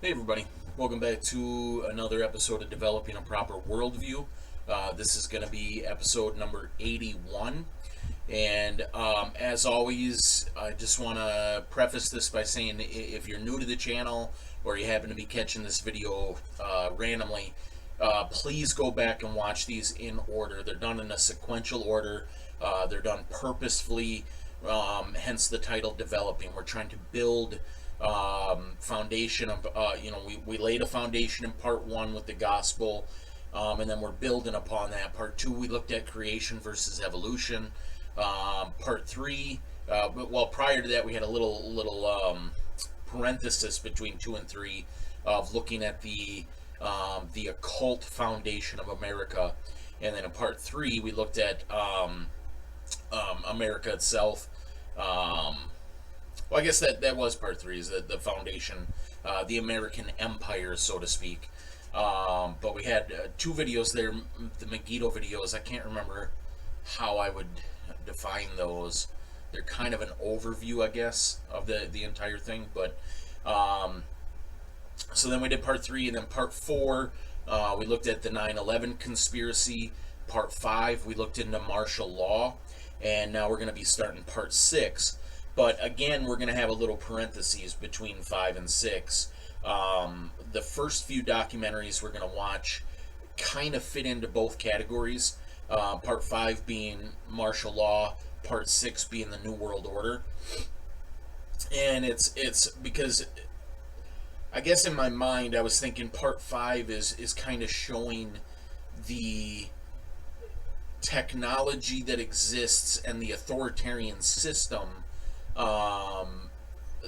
Hey everybody, welcome back to another episode of Developing a Proper Worldview. This is going to be episode number 81. And as always, I just want to preface this by saying if you're new to the channel or you happen to be catching this video randomly, please go back and watch these in order. They're done in a sequential order, they're done purposefully, hence the title Developing. We're trying to build foundation of we laid a foundation in part one with the gospel, and then we're building upon that. Part two, we looked at creation versus evolution. Part three, well, prior to that, we had a little parenthesis between two and three of looking at the occult foundation of America, and then in part three, we looked at America itself. Well, I guess that was part three, is the foundation, the American Empire, so to speak. But we had two videos there, the Megiddo videos. I can't remember how I would define those. They're kind of an overview, I guess, of the entire thing. But so then we did part three, and then part four, we looked at the 9/11 conspiracy. Part five, we looked into martial law, and now we're going to be starting part six. But again, we're going to have a little parentheses between 5 and 6. The first few documentaries we're going to watch kind of fit into both categories. Part 5 being martial law, part 6 being the New World Order. And it's because, I guess in my mind, I was thinking part 5 is kind of showing the technology that exists and the authoritarian system,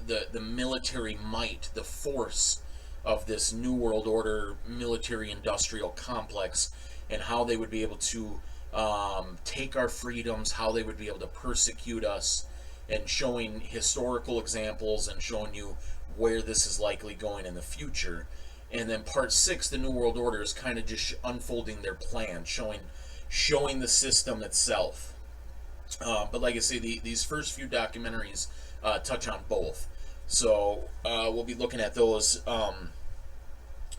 the military might, the force of this New World Order military industrial complex, and how they would be able to take our freedoms, how they would be able to persecute us, and showing historical examples and showing you where this is likely going in the future. And then part 6, the New World Order, is kind of just unfolding their plan, showing the system itself. But like I say, these first few documentaries touch on both. So we'll be looking at those.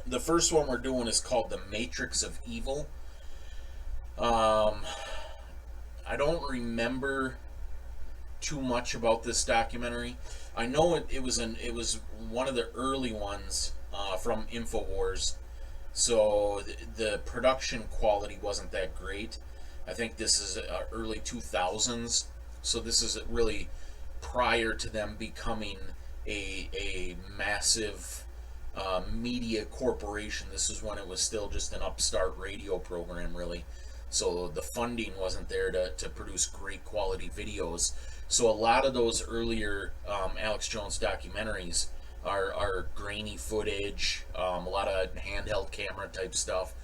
The first one we're doing is called The Matrix of Evil. I don't remember too much about this documentary. I know it was one of the early ones from InfoWars. So the production quality wasn't that great. I think this is early 2000s, so this is really prior to them becoming a massive media corporation. This is when it was still just an upstart radio program, really. So the funding wasn't there to produce great quality videos. So a lot of those earlier Alex Jones documentaries are grainy footage, a lot of handheld camera type stuff,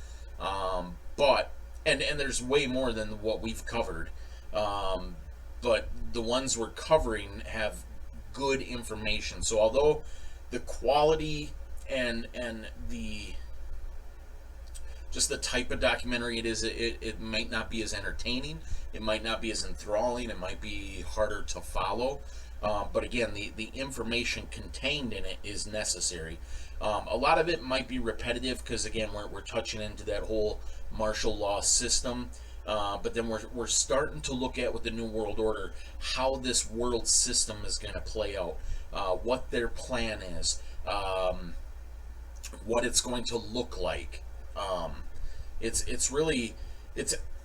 but and there's way more than what we've covered, but the ones we're covering have good information. So although the quality and the just the type of documentary it is, it might not be as entertaining, it might not be as enthralling, it might be harder to follow. But again, the information contained in it is necessary. A lot of it might be repetitive because, again, we're touching into that whole martial law system. But then we're starting to look at, with the New World Order, how this world system is going to play out, what their plan is, what it's going to look like. It's really,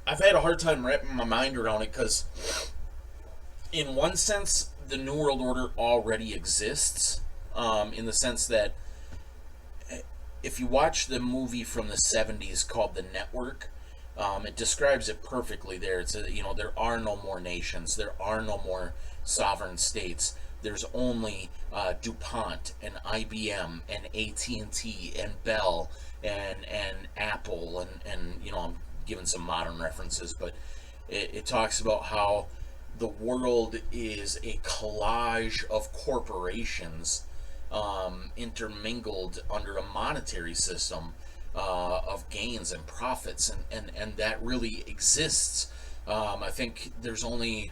I've had a hard time wrapping my mind around it because, in one sense, the New World Order already exists, in the sense that if you watch the movie from the 70s called The Network, it describes it perfectly there. It's there are no more nations, there are no more sovereign states. There's only DuPont and IBM and AT&T and Bell and Apple and I'm giving some modern references, but it talks about how the world is a collage of corporations intermingled under a monetary system of gains and profits, and that really exists. I think there's only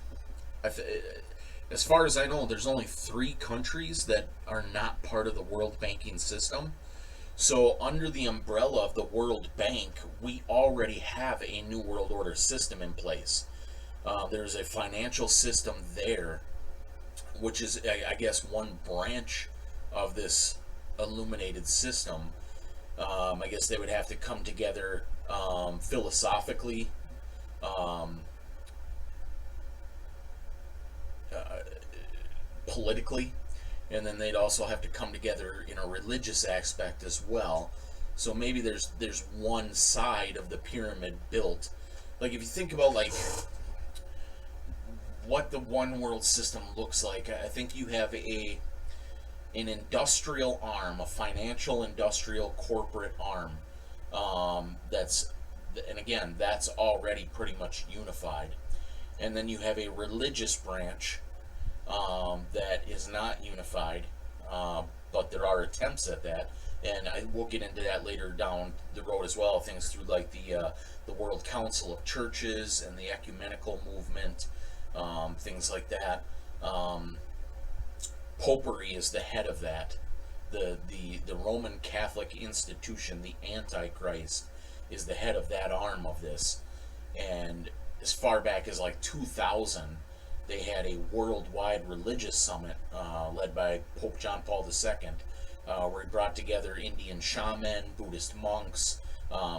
As far as I know, there's only 3 countries that are not part of the world banking system. So, under the umbrella of the World Bank, we already have a New World Order system in place. There's a financial system there, which is, I guess, one branch of this illuminated system. I guess they would have to come together philosophically, um, uh, politically, and then they'd also have to come together in a religious aspect as well. So maybe there's one side of the pyramid built. Like if you think about like what the one world system looks like, I think you have an industrial arm, a financial industrial corporate arm. That's and again that's already pretty much unified. And then you have a religious branch that is not unified, but there are attempts at that, and we'll get into that later down the road as well. Things through like the World Council of Churches and the ecumenical movement, things like that. Popery is the head of that. The Roman Catholic institution, the Antichrist, is the head of that arm of this, and as far back as like 2000 they had a worldwide religious summit led by Pope John Paul II, where he brought together Indian shaman, Buddhist monks,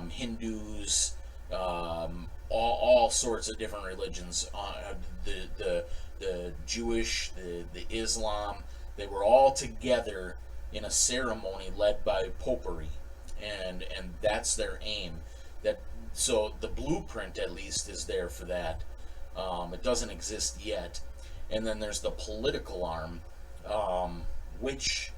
Hindus, all sorts of different religions. The Jewish, the Islam, they were all together in a ceremony led by Popery, and that's their aim. That so the blueprint at least is there for that. It doesn't exist yet. And then there's the political arm, which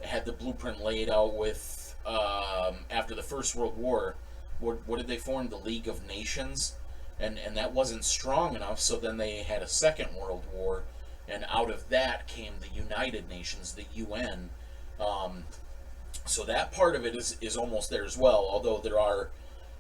had the blueprint laid out with, after the First World War, what did they form? The League of Nations. And that wasn't strong enough, so then they had a Second World War, and out of that came the United Nations, the UN. So that part of it is almost there as well, although there are,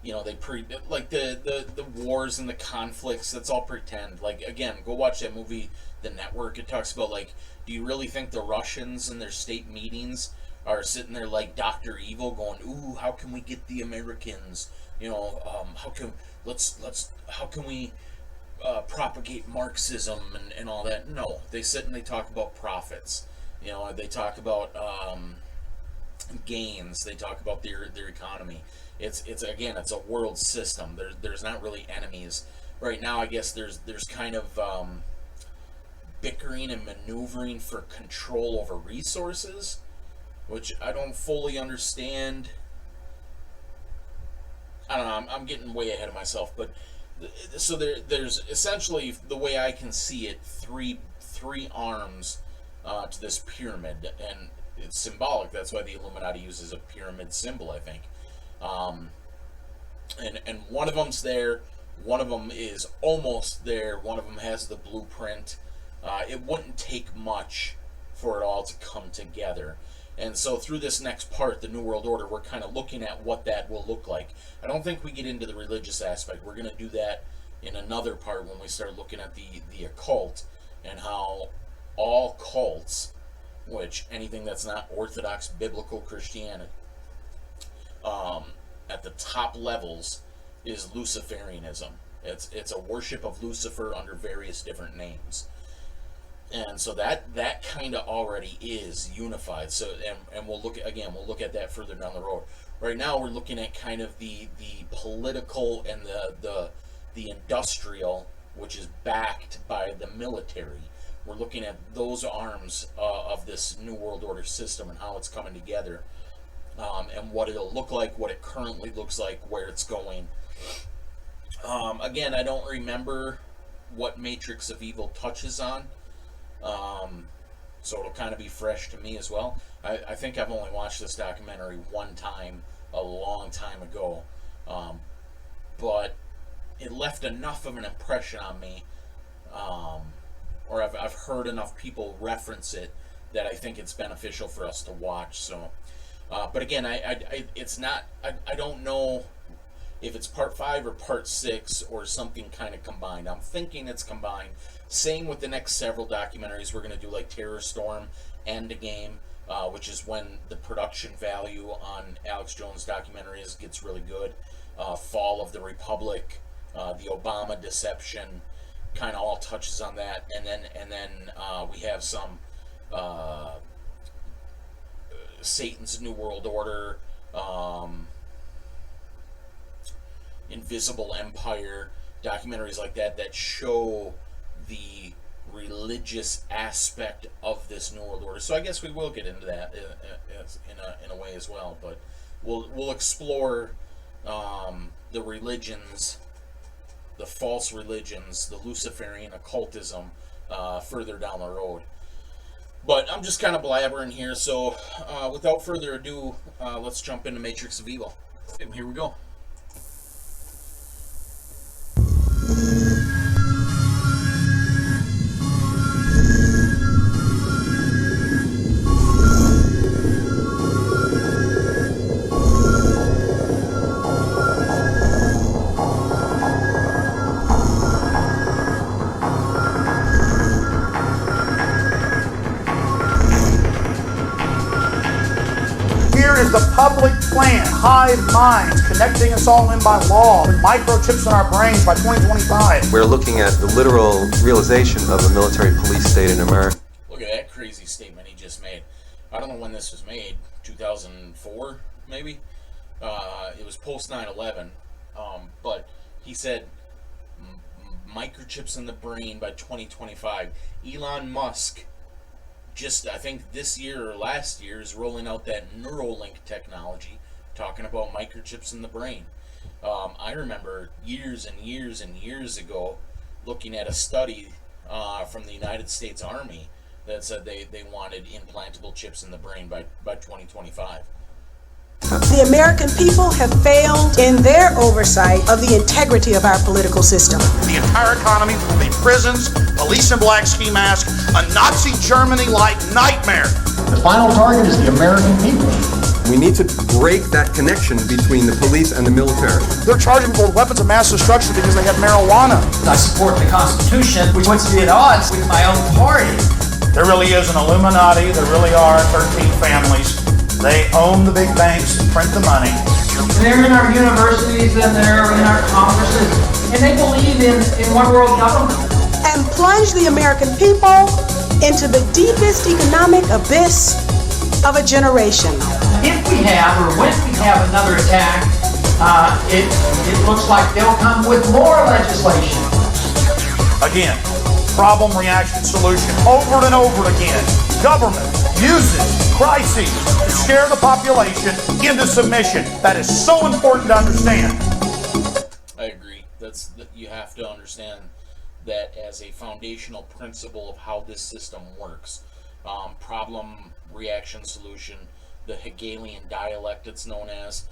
like the wars and the conflicts, that's all pretend. Like again, go watch that movie The Network. It talks about like, do you really think the Russians in their state meetings are sitting there like Dr. Evil going, ooh, how can we get the Americans, how can we propagate Marxism and all that? No, they sit and they talk about profits. They talk about gains. They talk about their economy. It's again, it's a world system. There's not really enemies right now. I guess there's kind of bickering and maneuvering for control over resources, which I don't fully understand. I don't know. I'm getting way ahead of myself, but so there's essentially, the way I can see it, three arms to this pyramid, and it's symbolic. That's why the Illuminati uses a pyramid symbol, I think. And one of them's there, one of them is almost there, one of them has the blueprint. It wouldn't take much for it all to come together. And so through this next part, the New World Order, we're kind of looking at what that will look like. I don't think we get into the religious aspect. We're going to do that in another part when we start looking at the occult, and how all cults, which anything that's not Orthodox biblical Christianity, at the top levels is Luciferianism. It's a worship of Lucifer under various different names. And so that kind of already is unified. So and we'll look at that further down the road. Right now we're looking at kind of the political and the industrial, which is backed by the military. We're looking at those arms of this New World Order system and how it's coming together, and what it'll look like, what it currently looks like, where it's going. Again, I don't remember what Matrix of Evil touches on. So it'll kind of be fresh to me as well. I think I've only watched this documentary one time, a long time ago, but it left enough of an impression on me, or I've heard enough people reference it, that I think it's beneficial for us to watch. So, but again, it's not. I don't know. if it's part 5 or part 6 or something kind of combined. I'm thinking it's combined. Same with the next several documentaries we're going to do, like Terror Storm, Endgame, which is when the production value on Alex Jones documentaries gets really good. Fall of the Republic, the Obama deception, kind of all touches on that, and then we have some Satan's New World Order, Invisible Empire, documentaries like that show the religious aspect of this New World Order. So I guess we will get into that in a way as well, but we'll explore the religions, the false religions, the Luciferian occultism further down the road. But I'm just kind of blabbering here, so without further ado, let's jump into Matrix of Evil. And here we go. The public plan, hive minds, connecting us all in by law, with microchips in our brains by 2025. We're looking at the literal realization of a military police state in America. Look at that crazy statement he just made. I don't know when this was made, 2004 maybe? It was post 9/11, but he said microchips in the brain by 2025. Elon Musk, just I think this year or last year, is rolling out that Neuralink technology, talking about microchips in the brain. I remember years and years and years ago looking at a study from the United States Army that said they wanted implantable chips in the brain by 2025. The American people have failed in their oversight of the integrity of our political system. The entire economy will be prisons, police in black ski masks, a Nazi Germany-like nightmare. The final target is the American people. We need to break that connection between the police and the military. They're charging people with weapons of mass destruction because they have marijuana. I support the Constitution, which wants to be at odds with my own party. There really is an Illuminati. There really are 13 families. They own the big banks and print the money. They're in our universities and they're in our congresses, and they believe in one world government. And plunge the American people into the deepest economic abyss of a generation. If we have, or when we have another attack, it looks like they'll come with more legislation. Again, problem, reaction, solution, over and over again. Government uses crises to scare the population into submission. That is so important to understand. I agree. You have to understand that as a foundational principle of how this system works. Problem, reaction, solution, the Hegelian dialect it's known as.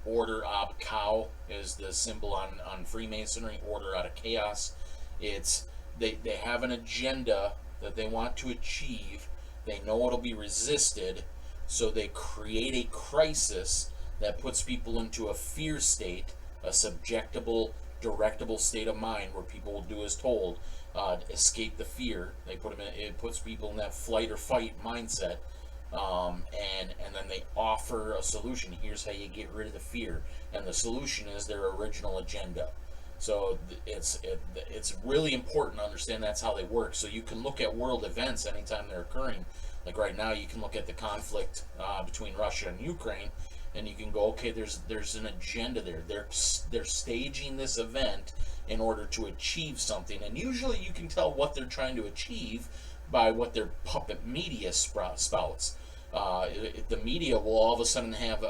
Order ob chaos is the symbol on Freemasonry, order out of chaos. It's they have an agenda that they want to achieve. They know it'll be resisted, so they create a crisis that puts people into a fear state, a subjectable, directable state of mind where people will do as told, escape the fear. It puts people in that flight or fight mindset, and then they offer a solution. Here's how you get rid of the fear, and the solution is their original agenda. So it's really important to understand that's how they work. So you can look at world events anytime they're occurring. Like right now, you can look at the conflict between Russia and Ukraine, and you can go, okay, there's an agenda there. They're staging this event in order to achieve something, and usually you can tell what they're trying to achieve by what their puppet media spouts. The media will all of a sudden have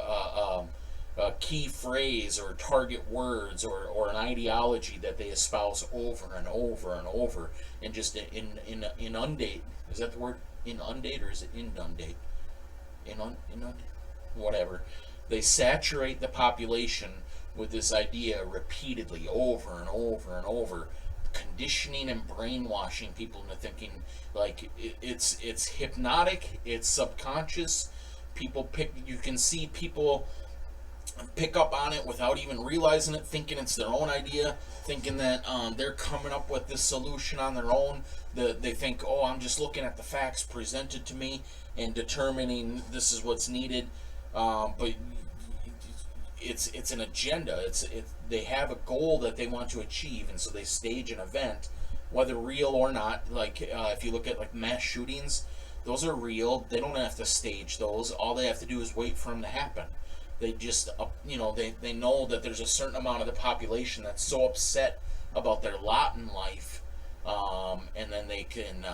a key phrase or target words or an ideology that they espouse over and over and over, and just inundate. Is that the word? Inundate, or is it inundate? Inundate? Whatever. They saturate the population with this idea repeatedly, over and over and over, conditioning and brainwashing people into thinking like it's hypnotic, it's subconscious. You can see people pick up on it without even realizing it, thinking it's their own idea, thinking that they're coming up with this solution on their own. They think, oh, I'm just looking at the facts presented to me and determining this is what's needed. But it's an agenda. They have a goal that they want to achieve, and so they stage an event, whether real or not. Like if you look at like mass shootings, those are real. They don't have to stage those. All they have to do is wait for them to happen. They just, they know that there's a certain amount of the population that's so upset about their lot in life, and then they can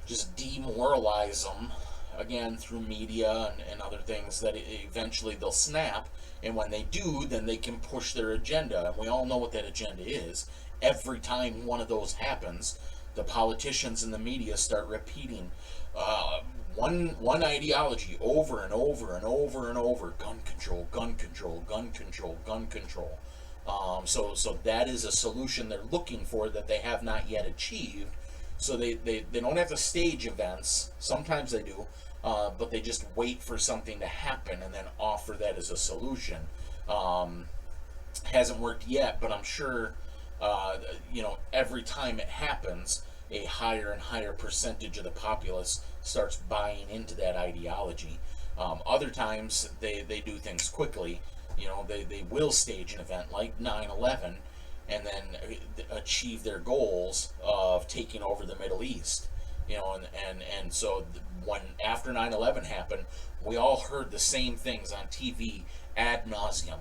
just demoralize them again through media and other things, that eventually they'll snap. And when they do, then they can push their agenda. And we all know what that agenda is. Every time one of those happens, the politicians and the media start repeating one ideology over and over and over and over: gun control, gun control, gun control, gun control. So that is a solution they're looking for that they have not yet achieved. So they don't have to stage events. Sometimes they do, but they just wait for something to happen and then offer that as a solution. Hasn't worked yet, but I'm sure every time it happens, a higher and higher percentage of the populace starts buying into that ideology. Other times they do things quickly. They will stage an event like 9/11 and then achieve their goals of taking over the Middle East. And so when after 9/11 happened, we all heard the same things on TV ad nauseum.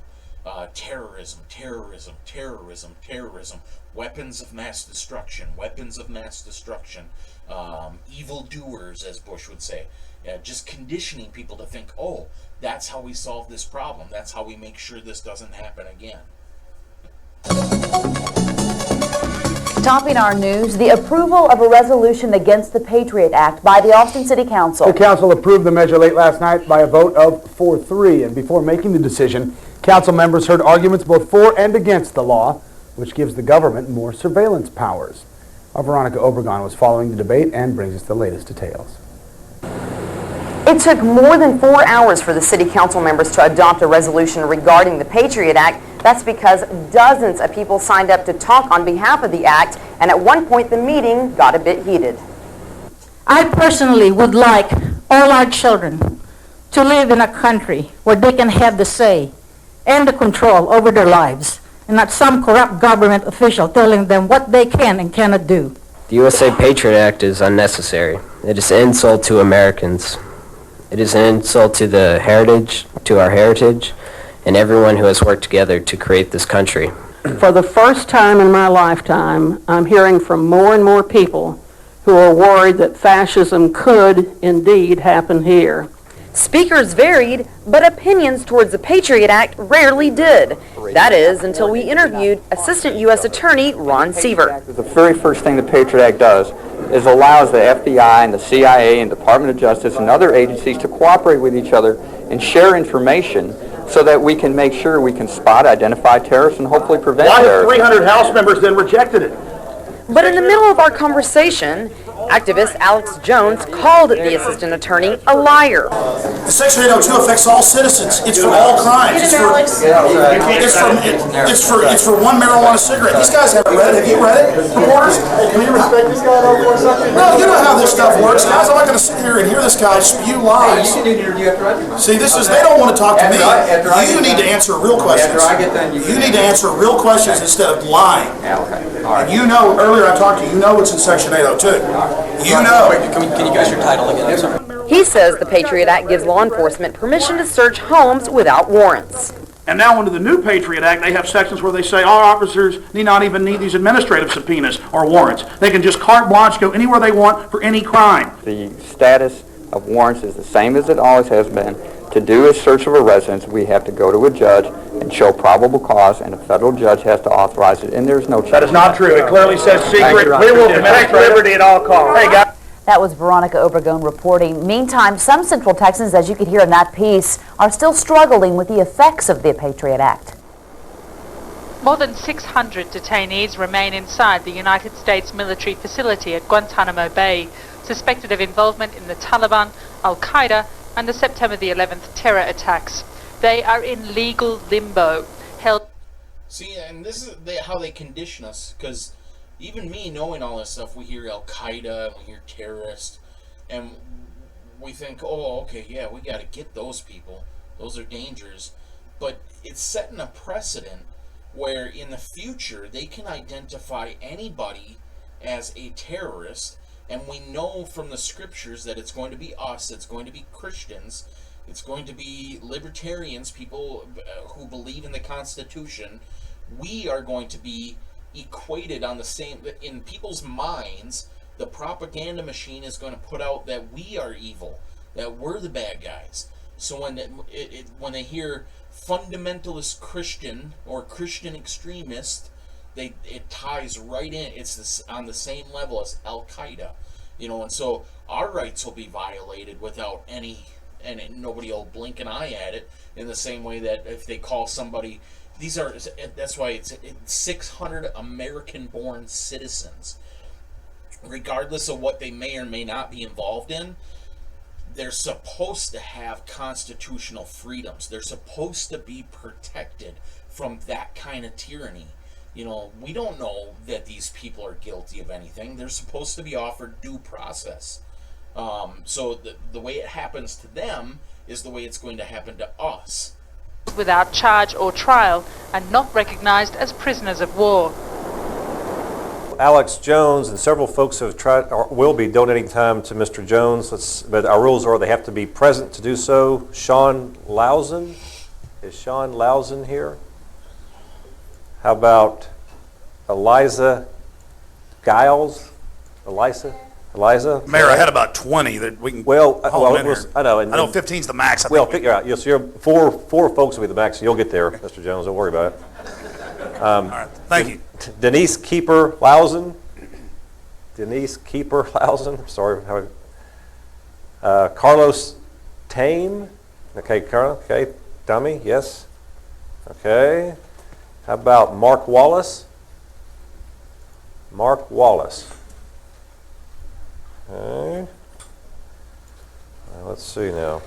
Terrorism, terrorism, terrorism, terrorism, weapons of mass destruction, weapons of mass destruction, evildoers, as Bush would say. Just conditioning people to think, oh, that's how we solve this problem. That's how we make sure this doesn't happen again. Topping our news, the approval of a resolution against the Patriot Act by the Austin City Council. The council approved the measure late last night by a vote of 4-3, and before making the decision, council members heard arguments both for and against the law, which gives the government more surveillance powers. Our Veronica Obregon was following the debate and brings us the latest details. It took more than 4 hours for the city council members to adopt a resolution regarding the Patriot Act. That's because dozens of people signed up to talk on behalf of the act, and at one point the meeting got a bit heated. I personally would like all our children to live in a country where they can have the say and the control over their lives, and not some corrupt government official telling them what they can and cannot do. The USA Patriot Act is unnecessary. It is an insult to Americans. It is an insult to our heritage, and everyone who has worked together to create this country. For the first time in my lifetime, I'm hearing from more and more people who are worried that fascism could indeed happen here. Speakers varied, but opinions towards the Patriot Act rarely did. That is, until we interviewed Assistant U.S. Attorney Ron Seaver. The very first thing the Patriot Act does is allows the FBI and the CIA and Department of Justice and other agencies to cooperate with each other and share information so that we can make sure we can spot, identify terrorists, and hopefully prevent terrorism. Why have 300 House members then rejected it? But in the middle of our conversation, activist Alex Jones called the assistant attorney a liar. The Section 802 affects all citizens. It's for all crimes. It's for one marijuana cigarette. These guys haven't read it. Have you read it, reporters? Can you respect this guy for a second? No, you know how this stuff works, guys. I'm not going to sit here and hear this guy spew lies. See, they don't want to talk to me. You need to answer real questions. You need to answer real questions instead of lying. And you know, earlier I talked to you, it's in Section 802. You know. Can you guys your title again? I'm sorry. He says the Patriot Act gives law enforcement permission to search homes without warrants. And now under the new Patriot Act, they have sections where they say our officers need not even need these administrative subpoenas or warrants. They can just carte blanche go anywhere they want for any crime. The status of warrants is the same as it always has been. To do a search of a residence, we have to go to a judge and show probable cause, and a federal judge has to authorize it, and there's no change. That is not true. It clearly says secret. We will protect liberty at all costs. Hey, guys. That was Veronica Obregon reporting. Meantime, some Central Texans, as you could hear in that piece, are still struggling with the effects of the Patriot Act. More than 600 detainees remain inside the United States military facility at Guantanamo Bay, suspected of involvement in the Taliban, Al-Qaeda, and the September the 11th terror attacks. They are in legal limbo, held... See, and this is how they condition us, because even me knowing all this stuff, we hear Al-Qaeda, and we hear terrorists, and we think, oh, okay, yeah, we got to get those people. Those are dangers. But it's setting a precedent where in the future they can identify anybody as a terrorist, and we know from the scriptures that it's going to be us, it's going to be Christians, it's going to be libertarians, people who believe in the Constitution. We are going to be equated on the same, in people's minds. The propaganda machine is going to put out that we are evil, that we're the bad guys. So when they hear fundamentalist Christian or Christian extremist, it ties right in. It's on the same level as Al-Qaeda, and so our rights will be violated without any, and nobody will blink an eye at it, in the same way that if they call somebody, that's why it's 600 American-born citizens, regardless of what they may or may not be involved in. They're supposed to have constitutional freedoms. They're supposed to be protected from that kind of tyranny. We don't know that these people are guilty of anything. They're supposed to be offered due process. So the way it happens to them is the way it's going to happen to us. Without charge or trial and not recognized as prisoners of war. Alex Jones and several folks have will be donating time to Mr. Jones, but our rules are they have to be present to do so. Sean Lausen, is Sean Lausen here? How about Eliza Giles? Eliza? Mayor, I had about 20 that we can haul in here. I know. I know 15's the max. We'll figure out. Yes, four folks will be the max, so you'll get there, Mr. Jones. Don't worry about it. All right. Thank you. Denise Keeper Lausen. Sorry. Carlos Tame. Okay, Carl. Okay. Dummy. Yes. Okay. How about Mark Wallace? Okay. Let's see now.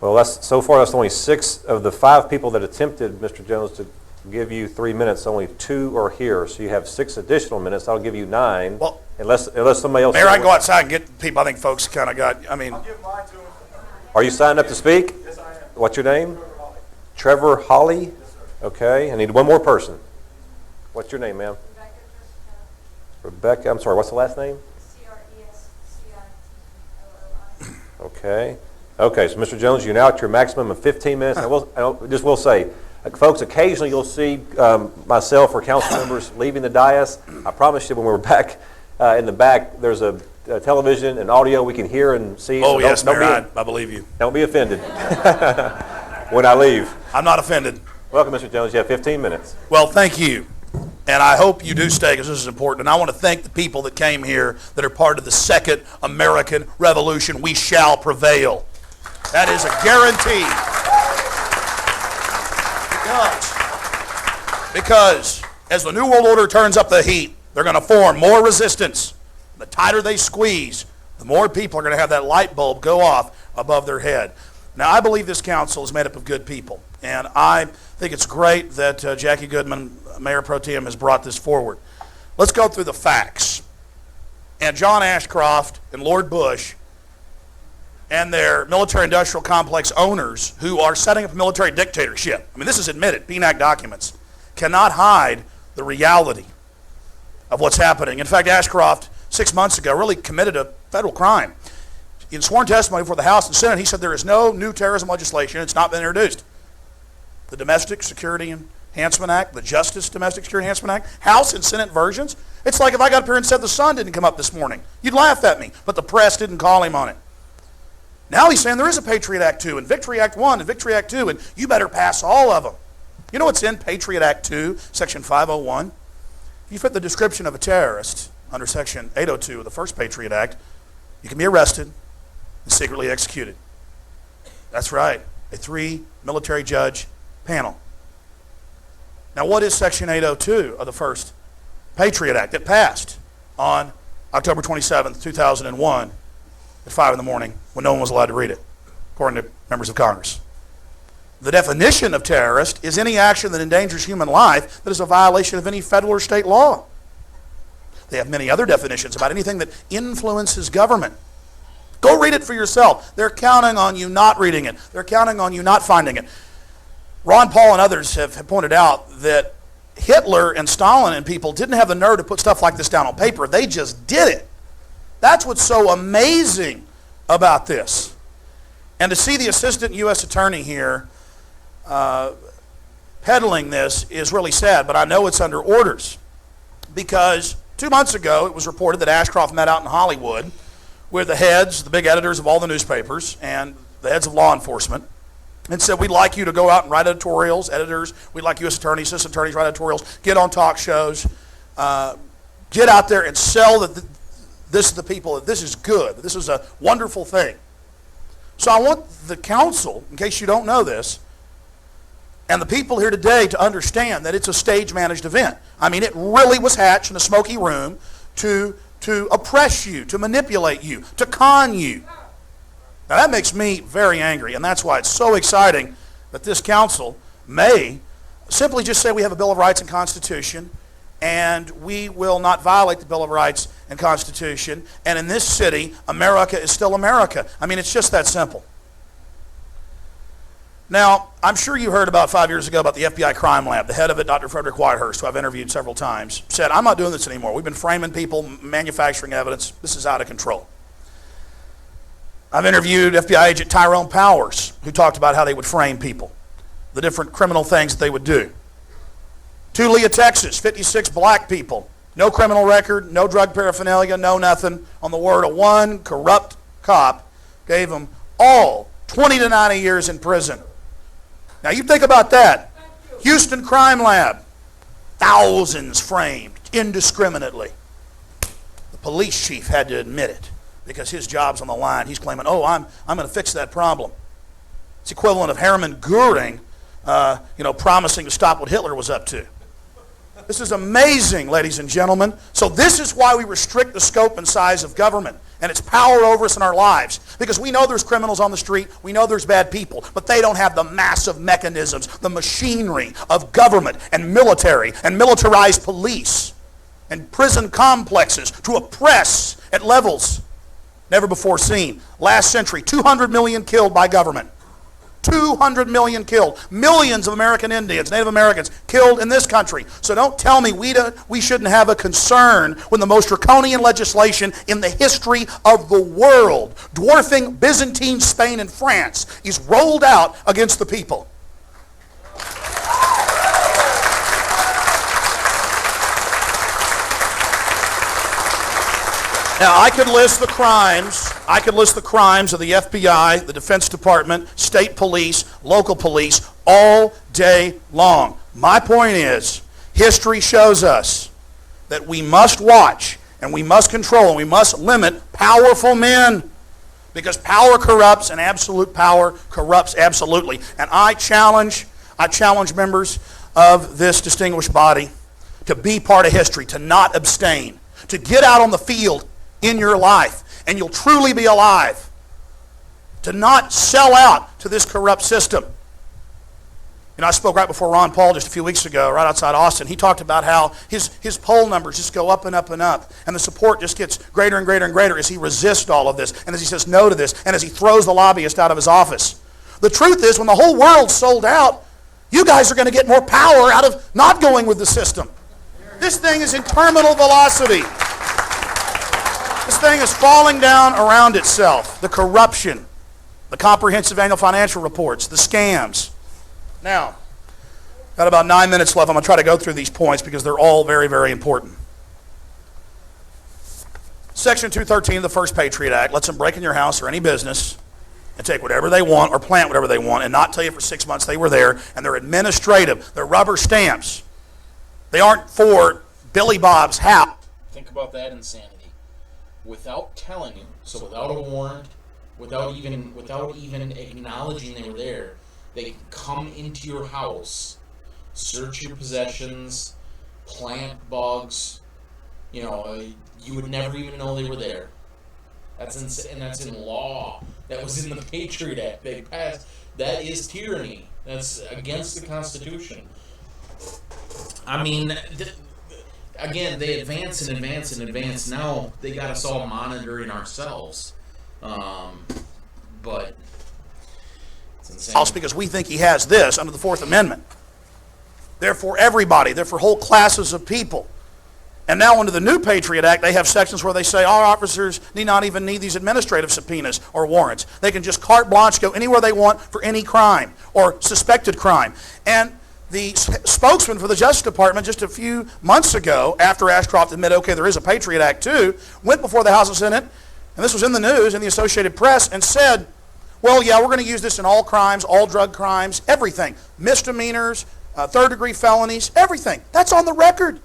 Well, so far that's only 6 of the 5 people that attempted, Mr. Jones, to give you 3 minutes. Only 2 are here, so you have 6 additional minutes. I'll give you 9. Well, unless somebody else. Mayor, I can go outside and get people. I think folks kind of got. I'll give mine to them. Are you signed up to speak? Yes, I am. What's your name? Trevor Holly. Yes, sir. Okay, I need one more person. What's your name, ma'am? Rebecca. I'm sorry. What's the last name? Okay. Okay, so Mr. Jones, you're now at your maximum of 15 minutes. I will say, folks, occasionally you'll see myself or council members leaving the dais. I promise you when we're back in the back, there's a television and audio we can hear and see. Oh, so yes, Mayor, I believe you. Don't be offended when I leave. I'm not offended. Welcome, Mr. Jones. You have 15 minutes. Well, thank you. And I hope you do stay because this is important. And I want to thank the people that came here that are part of the Second American Revolution. We shall prevail. That is a guarantee. Because as the New World Order turns up the heat, they're going to form more resistance. The tighter they squeeze, the more people are going to have that light bulb go off above their head. Now, I believe this council is made up of good people. And I think it's great that Jackie Goodman, Mayor Pro Tem, has brought this forward. Let's go through the facts. And John Ashcroft and Lord Bush and their military-industrial complex owners who are setting up a military dictatorship. I mean, this is admitted. PNAC documents cannot hide the reality of what's happening. In fact, Ashcroft, 6 months ago, really committed a federal crime. In sworn testimony before the House and Senate, he said there is no new terrorism legislation. It's not been introduced. The Domestic Security Enhancement Act, the Justice Domestic Security Enhancement Act, House and Senate versions. It's like if I got up here and said the sun didn't come up this morning. You'd laugh at me, but the press didn't call him on it. Now he's saying there is a Patriot Act 2 and Victory Act 1 and Victory Act 2, and you better pass all of them. You know what's in Patriot Act 2, Section 501? If you fit the description of a terrorist under Section 802 of the first Patriot Act, you can be arrested and secretly executed. That's right, a 3 military judge panel. Now what is Section 802 of the first Patriot Act that passed on October 27th, 2001 at 5 in the morning when no one was allowed to read it? according to members of Congress. The definition of terrorist is any action that endangers human life that is a violation of any federal or state law. They have many other definitions about anything that influences government. Go read it for yourself. They're counting on you not reading it. They're counting on you not finding it. Ron Paul and others have pointed out that Hitler and Stalin and people didn't have the nerve to put stuff like this down on paper. They just did it. That's what's so amazing about this. And to see the assistant U.S. attorney here peddling this is really sad, but I know it's under orders. Because 2 months ago, it was reported that Ashcroft met out in Hollywood with the heads, the big editors of all the newspapers, and the heads of law enforcement, and said, we'd like you to go out and write editorials, editors, we'd like U.S. attorneys, assistant attorneys, write editorials, get on talk shows, get out there and sell that this is the people, that this is good, that this is a wonderful thing. So I want the council, in case you don't know this, and the people here today to understand that it's a stage-managed event. I mean, it really was hatched in a smoky room to oppress you, to manipulate you, to con you. Now that makes me very angry, and that's why it's so exciting that this council may simply just say we have a Bill of Rights and Constitution, and we will not violate the Bill of Rights and Constitution, and in this city, America is still America. I mean, it's just that simple. Now, I'm sure you heard about 5 years ago about the FBI crime lab. The head of it, Dr. Frederick Whitehurst, who I've interviewed several times, said, I'm not doing this anymore. We've been framing people, manufacturing evidence. This is out of control. I've interviewed FBI agent Tyrone Powers, who talked about how they would frame people, the different criminal things that they would do. Tulia, Texas, 56 black people, no criminal record, no drug paraphernalia, no nothing. On the word of one corrupt cop, gave them all 20 to 90 years in prison. Now you think about that. Houston Crime Lab, thousands framed indiscriminately. The police chief had to admit it because his job's on the line. He's claiming, oh, I'm going to fix that problem. It's equivalent of Hermann Goering, promising to stop what Hitler was up to. This is amazing, ladies and gentlemen. So this is why we restrict the scope and size of government and its power over us in our lives. Because we know there's criminals on the street, we know there's bad people, but they don't have the massive mechanisms, the machinery of government and military and militarized police and prison complexes to oppress at levels never before seen. Last century, 200 million killed by government. 200 million killed. Millions of American Indians, Native Americans killed in this country. So don't tell me we shouldn't have a concern when the most draconian legislation in the history of the world, dwarfing Byzantine Spain and France, is rolled out against the people. Now, I could list the crimes of the FBI, the Defense Department, state police, local police, all day long. My point is, history shows us that we must watch and we must control and we must limit powerful men, because power corrupts and absolute power corrupts absolutely. And I challenge members of this distinguished body to be part of history, to not abstain, to get out on the field in your life, and you'll truly be alive. To not sell out to this corrupt system. I spoke right before Ron Paul just a few weeks ago, right outside Austin. He talked about how his poll numbers just go up and up and up, and the support just gets greater and greater and greater as he resists all of this, and as he says no to this, and as he throws the lobbyist out of his office. The truth is, when the whole world's sold out, you guys are going to get more power out of not going with the system. This thing is in terminal velocity. This thing is falling down around itself. The corruption, the comprehensive annual financial reports, the scams. Now, got about 9 minutes left. I'm going to try to go through these points because they're all very, very important. Section 213 of the First Patriot Act lets them break in your house or any business and take whatever they want or plant whatever they want and not tell you for 6 months they were there, and they're administrative. They're rubber stamps. They aren't for Billy Bob's house. Think about that insanity. Without telling you, so without a warrant, without even acknowledging they were there, they can come into your house, search your possessions, plant bugs. You would never even know they were there. And that's in law. That was in the Patriot Act they passed. That is tyranny. That's against the Constitution. I mean, again, they advance and advance and advance. Now they got us all monitoring ourselves. But it's insane. Because we think he has this under the Fourth Amendment. They're for everybody. They're for whole classes of people. And now under the new Patriot Act, they have sections where they say our officers need not even need these administrative subpoenas or warrants. They can just carte blanche go anywhere they want for any crime or suspected crime. And the spokesman for the Justice Department just a few months ago, after Ashcroft admitted, okay, there is a Patriot Act too, went before the House and Senate, and this was in the news, in the Associated Press, and said, well, yeah, we're going to use this in all crimes, all drug crimes, everything. Misdemeanors, third-degree felonies, everything. That's on the record.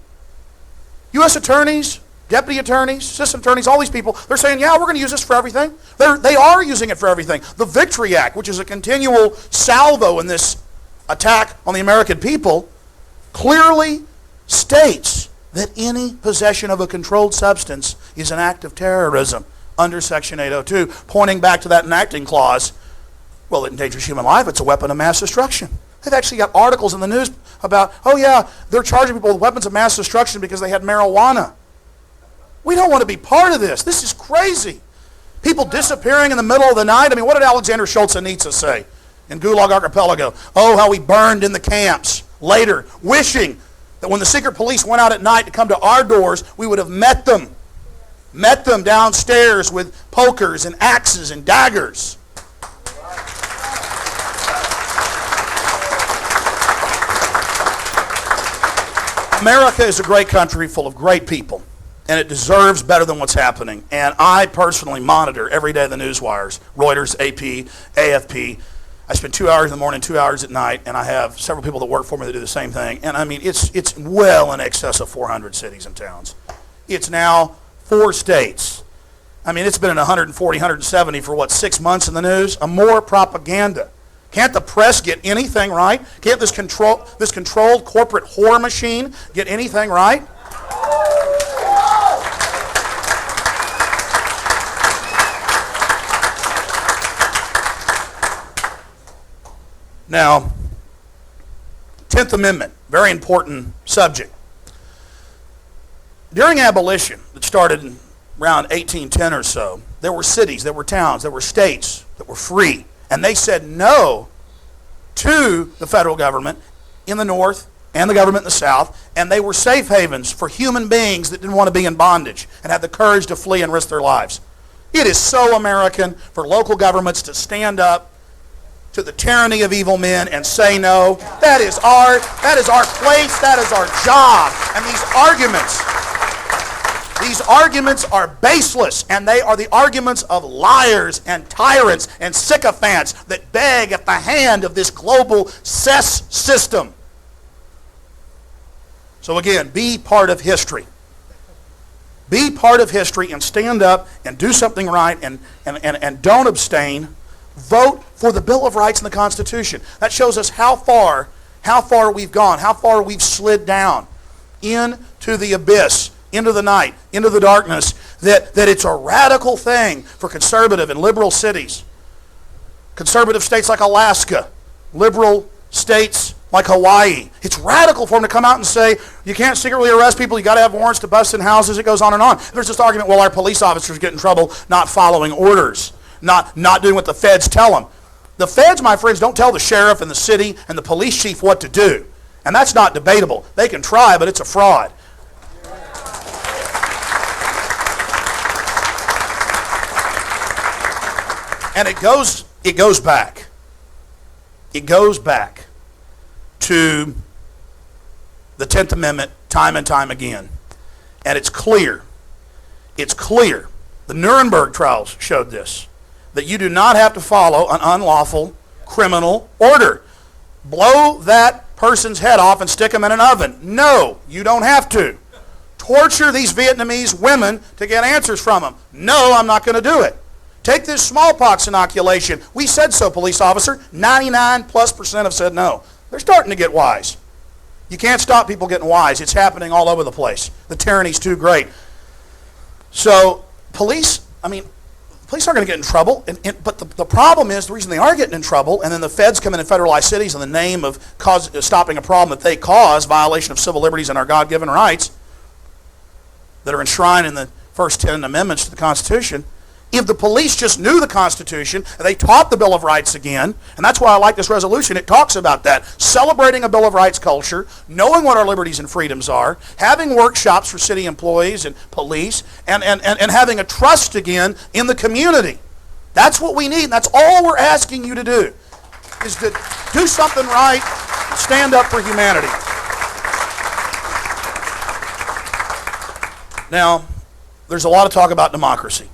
U.S. attorneys, deputy attorneys, assistant attorneys, all these people, they're saying, yeah, we're going to use this for everything. They are using it for everything. The Victory Act, which is a continual salvo in this attack on the American people, clearly states that any possession of a controlled substance is an act of terrorism under Section 802, pointing back to that enacting clause. Well, it endangers human life. It's a weapon of mass destruction. They've actually got articles in the news about, oh yeah, they're charging people with weapons of mass destruction because they had marijuana. We don't want to be part of this. This is crazy. People disappearing in the middle of the night. I mean, what did Alexander Solzhenitsyn say in Gulag Archipelago? Oh, how we burned in the camps later, wishing that when the secret police went out at night to come to our doors, we would have met them downstairs with pokers and axes and daggers. America is a great country full of great people, and it deserves better than what's happening. And I personally monitor every day the news wires, Reuters, AP, AFP. I spend 2 hours in the morning, 2 hours at night, and I have several people that work for me that do the same thing. And I mean, it's well in excess of 400 cities and towns. It's now 4 states. I mean, it's been in 140, 170 for 6 months in the news? More propaganda. Can't the press get anything right? Can't this controlled corporate whore machine get anything right? Now, 10th Amendment, very important subject. During abolition, that started around 1810 or so, there were cities, there were towns, there were states that were free. And they said no to the federal government in the North and the government in the South, and they were safe havens for human beings that didn't want to be in bondage and had the courage to flee and risk their lives. It is so American for local governments to stand up to the tyranny of evil men and say no. That is our place, that is our job. And these arguments are baseless, and they are the arguments of liars and tyrants and sycophants that beg at the hand of this global cess system. So again, be part of history. Be part of history and stand up and do something right and don't abstain. Vote for the Bill of Rights and the Constitution. That shows us how far we've gone, how far we've slid down into the abyss, into the night, into the darkness, that it's a radical thing for conservative and liberal cities. Conservative states like Alaska, liberal states like Hawaii. It's radical for them to come out and say, you can't secretly arrest people, you got to have warrants to bust in houses, it goes on and on. There's this argument, well, our police officers get in trouble not following orders, not doing what the feds tell them. The feds, my friends, don't tell the sheriff and the city and the police chief what to do. And that's not debatable. They can try, but it's a fraud. And it goes back. It goes back to the 10th Amendment time and time again. And it's clear. It's clear. The Nuremberg trials showed this. That you do not have to follow an unlawful criminal order. Blow that person's head off and stick them in an oven. No, you don't have to. Torture these Vietnamese women to get answers from them. No, I'm not going to do it. Take this smallpox inoculation. We said so, police officer. 99+% have said no. They're starting to get wise. You can't stop people getting wise. It's happening all over the place. The tyranny's too great. So, police, police aren't going to get in trouble, but the problem is the reason they are getting in trouble, and then the feds come in and federalize cities in the name of stopping a problem that they cause, violation of civil liberties and our God-given rights that are enshrined in the first 10 amendments to the Constitution. If the police just knew the Constitution, and they taught the Bill of Rights again, and that's why I like this resolution, it talks about that, celebrating a Bill of Rights culture, knowing what our liberties and freedoms are, having workshops for city employees and police, and having a trust again in the community. That's what we need, and that's all we're asking you to do, is to do something right, stand up for humanity. Now, there's a lot of talk about democracy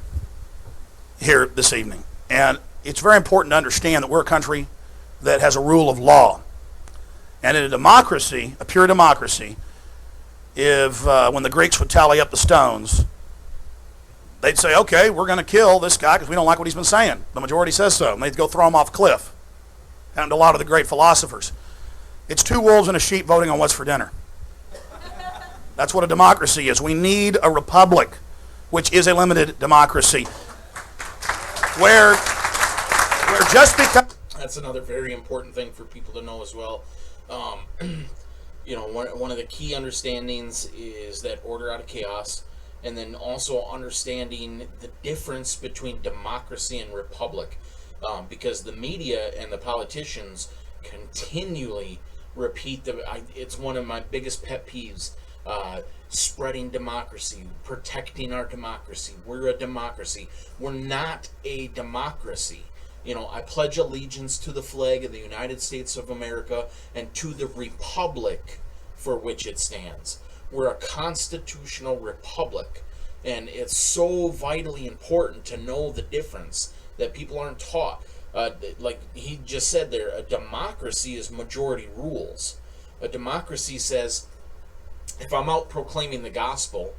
here this evening. And it's very important to understand that we're a country that has a rule of law. And in a democracy, a pure democracy, if when the Greeks would tally up the stones, they'd say, okay, we're going to kill this guy because we don't like what he's been saying. The majority says so. And they'd go throw him off a cliff. Happened to a lot of the great philosophers. It's two wolves and a sheep voting on what's for dinner. That's what a democracy is. We need a republic, which is a limited democracy. Where just because... That's another very important thing for people to know as well. You know, one of the key understandings is that order out of chaos, and then also understanding the difference between democracy and republic. Because the media and the politicians continually repeat it's one of my biggest pet peeves. Spreading democracy, protecting our democracy. We're a democracy. We're not a democracy. You know, I pledge allegiance to the flag of the United States of America and to the republic for which it stands. We're a constitutional republic, and it's so vitally important to know the difference that people aren't taught. Like he just said there, a democracy is majority rules. A democracy says, if I'm out proclaiming the gospel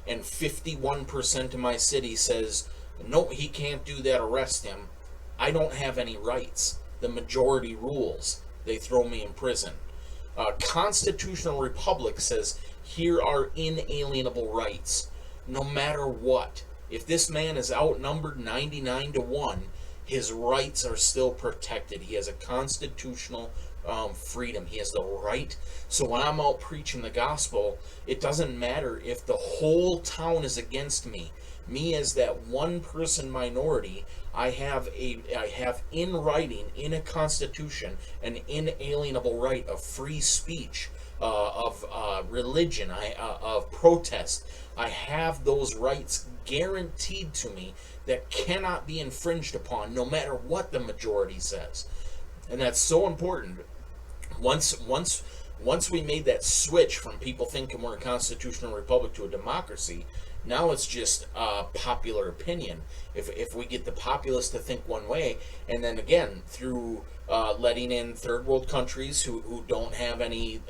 and 51% of my city says, no, he can't do that, arrest him, I don't have any rights. The majority rules. They throw me in prison. Constitutional republic says, here are inalienable rights. No matter what. If this man is outnumbered 99-1, his rights are still protected. He has a constitutional freedom. He has the right. So when I'm out preaching the gospel, it doesn't matter if the whole town is against me. Me as that one person minority, I have in writing, in a constitution, an inalienable right of free speech, of religion, of protest. I have those rights guaranteed to me that cannot be infringed upon no matter what the majority says. And that's so important. Once we made that switch from people thinking we're a constitutional republic to a democracy, now it's just popular opinion. If we get the populace to think one way, and then again through letting in third world countries who don't have any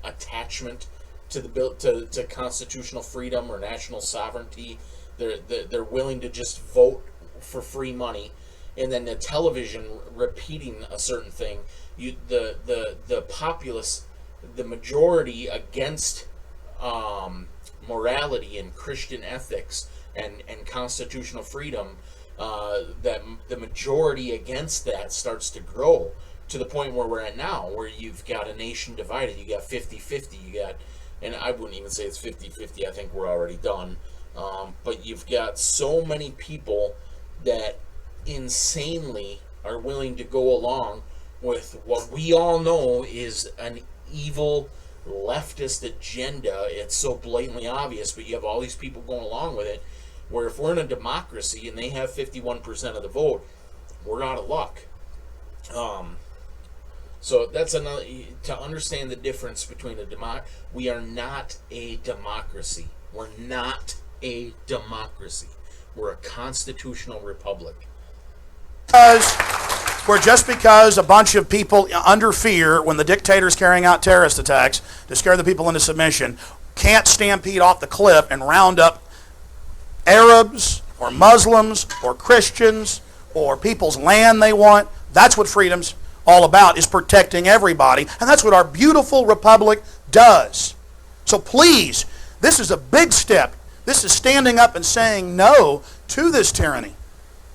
attachment to to constitutional freedom or national sovereignty, they're willing to just vote for free money, and then the television repeating a certain thing. The populace, the majority against morality and Christian ethics and constitutional freedom, that the majority against that starts to grow to the point where we're at now, where you've got a nation divided. You got 50-50. You got, and I wouldn't even say it's 50-50. I think we're already done. But you've got so many people that insanely are willing to go along with what we all know is an evil leftist agenda. It's so blatantly obvious, but you have all these people going along with it, where if we're in a democracy and they have 51% of the vote, we're out of luck. So that's another, to understand the difference between we are not a democracy. We're not a democracy. We're a constitutional republic. Just because a bunch of people under fear, when the dictator's carrying out terrorist attacks to scare the people into submission, can't stampede off the cliff and round up Arabs or Muslims or Christians or people's land they want. That's what freedom's all about, is protecting everybody. And that's what our beautiful republic does. So please, this is a big step. This is standing up and saying no to this tyranny.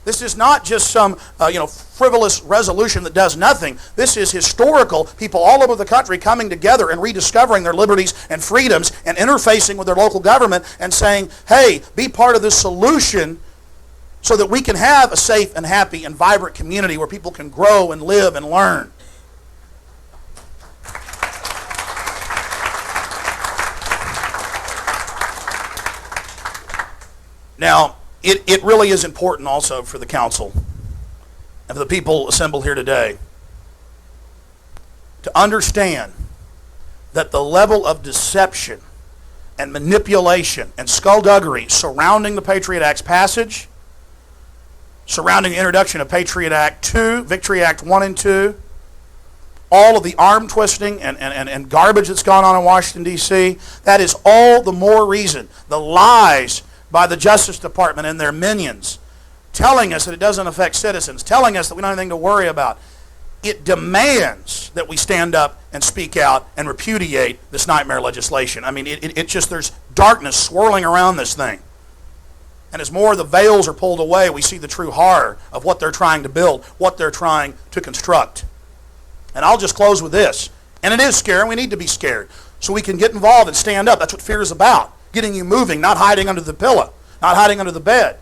This is not just some frivolous resolution that does nothing. This is historical. People all over the country coming together and rediscovering their liberties and freedoms and interfacing with their local government and saying, hey, be part of this solution so that we can have a safe and happy and vibrant community where people can grow and live and learn. Now, it really is important also for the council and for the people assembled here today to understand that the level of deception and manipulation and skullduggery surrounding the Patriot Act's passage, surrounding the introduction of Patriot Act 2, Victory Act 1 and 2, all of the arm twisting and garbage that's gone on in Washington, D.C., that is all the more reason. The lies by the Justice Department and their minions telling us that it doesn't affect citizens, telling us that we don't have anything to worry about. It demands that we stand up and speak out and repudiate this nightmare legislation. I mean, it just, there's darkness swirling around this thing. And as more of the veils are pulled away, we see the true horror of what they're trying to build, what they're trying to construct. And I'll just close with this. And it is scary. We need to be scared so we can get involved and stand up. That's what fear is about. Getting you moving, not hiding under the pillow, not hiding under the bed.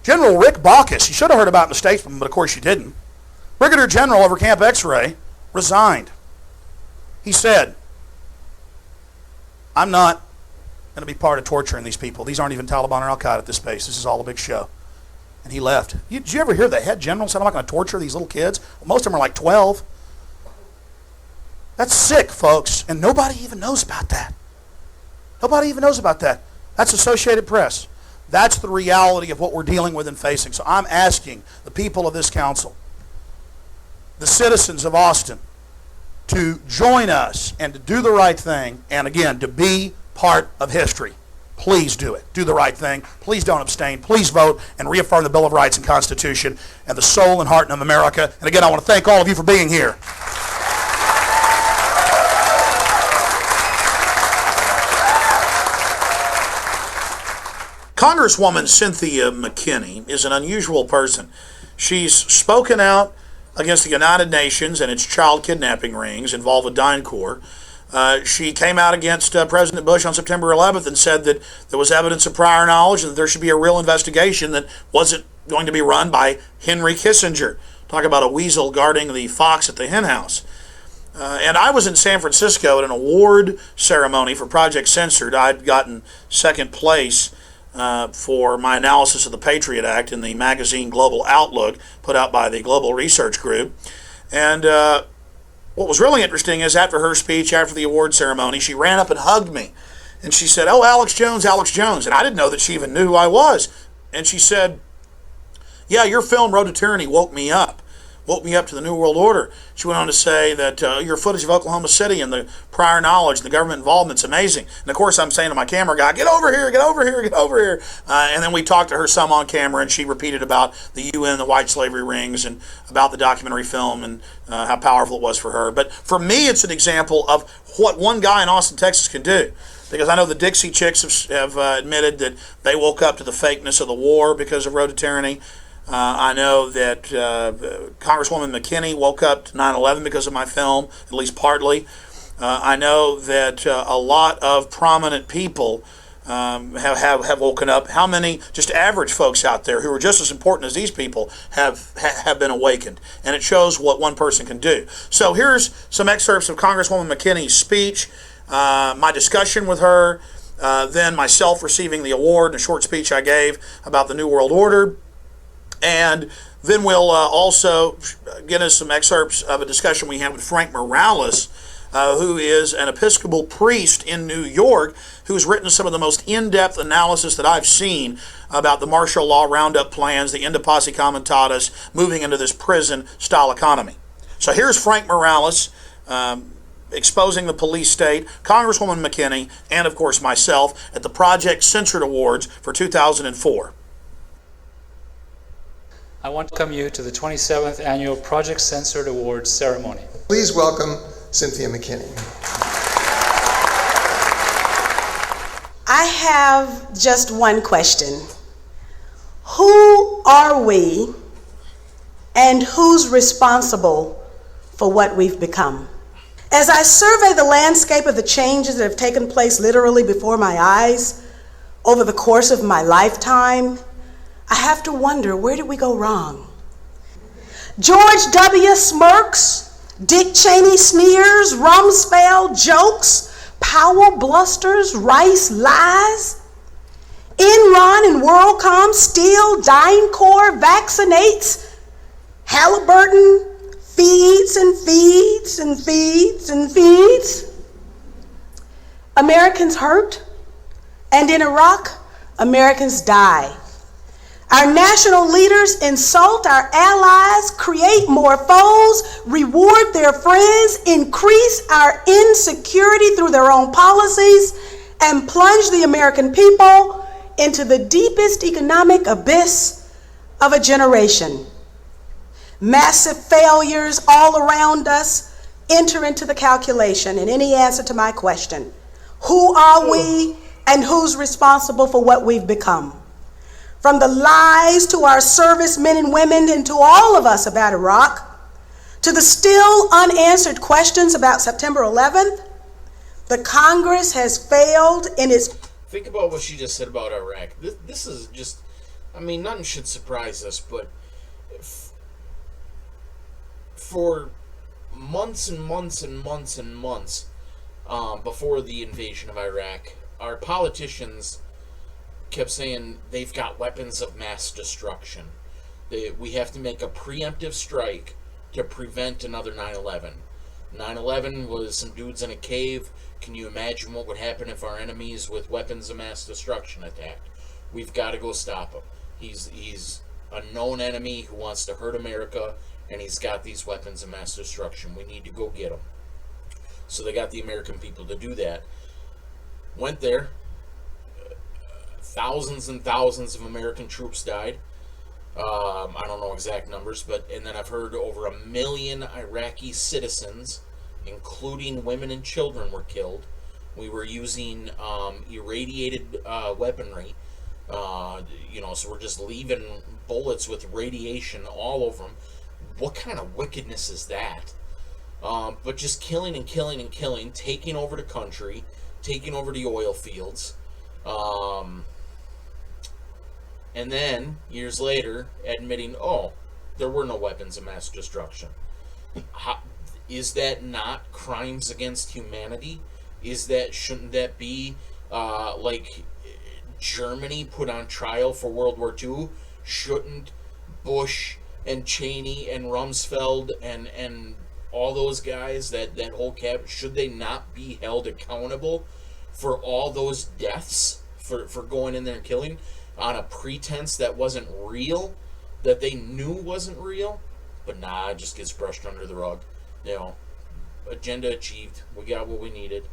General Rick Baucus, you should have heard about it in the statesman, but of course you didn't. Brigadier General over Camp X-Ray resigned. He said, I'm not going to be part of torturing these people. These aren't even Taliban or Al-Qaeda at this base. This is all a big show. And he left. Did you ever hear the head general said, I'm not going to torture these little kids? Well, most of them are like 12. That's sick, folks, and nobody even knows about that. Nobody even knows about that. That's Associated Press. That's the reality of what we're dealing with and facing. So I'm asking the people of this council, the citizens of Austin, to join us and to do the right thing, and again, to be part of history. Please do it. Do the right thing. Please don't abstain. Please vote and reaffirm the Bill of Rights and Constitution and the soul and heart of America. And again, I want to thank all of you for being here. Congresswoman Cynthia McKinney is an unusual person. She's spoken out against the United Nations and its child kidnapping rings involved with DynCorp. She came out against President Bush on September 11th and said that there was evidence of prior knowledge and that there should be a real investigation that wasn't going to be run by Henry Kissinger. Talk about a weasel guarding the fox at the henhouse. And I was in San Francisco at an award ceremony for Project Censored. I'd gotten second place for my analysis of the Patriot Act in the magazine Global Outlook, put out by the Global Research Group. And what was really interesting is after her speech, after the award ceremony, she ran up and hugged me. And she said, oh, Alex Jones, Alex Jones. And I didn't know that she even knew who I was. And she said, yeah, your film, Road to Tyranny, woke me up to the New World Order. She went on to say that your footage of Oklahoma City and the prior knowledge, the government involvement's amazing. And of course I'm saying to my camera guy, get over here, get over here, get over here. And then we talked to her some on camera and she repeated about the UN, the white slavery rings, and about the documentary film and how powerful it was for her. But for me, it's an example of what one guy in Austin, Texas can do. Because I know the Dixie Chicks have admitted that they woke up to the fakeness of the war because of Road to Tyranny. I know that Congresswoman McKinney woke up to 9/11 because of my film, at least partly. I know that a lot of prominent people have woken up. How many just average folks out there who are just as important as these people have been awakened? And it shows what one person can do. So here's some excerpts of Congresswoman McKinney's speech, my discussion with her, then myself receiving the award and a short speech I gave about the New World Order. And then we'll also get us some excerpts of a discussion we had with Frank Morales, who is an Episcopal priest in New York, who's written some of the most in-depth analysis that I've seen about the martial law roundup plans, the Inter Passe Comitatus, moving into this prison-style economy. So here's Frank Morales exposing the police state, Congresswoman McKinney, and of course myself at the Project Censored Awards for 2004. I want to welcome you to the 27th Annual Project Censored Awards ceremony. Please welcome Cynthia McKinney. I have just one question. Who are we and who's responsible for what we've become? As I survey the landscape of the changes that have taken place literally before my eyes over the course of my lifetime, I have to wonder, where did we go wrong? George W. smirks, Dick Cheney sneers, Rumsfeld jokes, Powell blusters, Rice lies. Enron and WorldCom steal, DynCorp vaccinates, Halliburton feeds and feeds and feeds and feeds. Americans hurt, and in Iraq, Americans die. Our national leaders insult our allies, create more foes, reward their friends, increase our insecurity through their own policies, and plunge the American people into the deepest economic abyss of a generation. Massive failures all around us enter into the calculation in any answer to my question. Who are we and who's responsible for what we've become? From the lies to our servicemen and women and to all of us about Iraq, to the still unanswered questions about September 11th, the Congress has failed in its... Think about what she just said about Iraq. This is just, I mean, nothing should surprise us, but for months and months and months and months before the invasion of Iraq, our politicians kept saying they've got weapons of mass destruction. We have to make a preemptive strike to prevent another 9/11. 9/11 was some dudes in a cave. Can you imagine what would happen if our enemies with weapons of mass destruction attacked? We've got to go stop him. He's a known enemy who wants to hurt America, and he's got these weapons of mass destruction. We need to go get him. So they got the American people to do that. Went there. Thousands and thousands of American troops died. I don't know exact numbers, and then I've heard over 1 million Iraqi citizens, including women and children, were killed. We were using irradiated weaponry, so we're just leaving bullets with radiation all over them. What kind of wickedness is that? But just killing and killing and killing, taking over the country, taking over the oil fields. And then, years later, admitting, there were no weapons of mass destruction. Is that not crimes against humanity? Shouldn't that be like Germany put on trial for World War II? Shouldn't Bush and Cheney and Rumsfeld and all those guys, that whole cabinet, should they not be held accountable for all those deaths, for going in there and killing on a pretense that wasn't real, that they knew wasn't real? But nah, it just gets brushed under the rug. Agenda achieved. We got what we needed.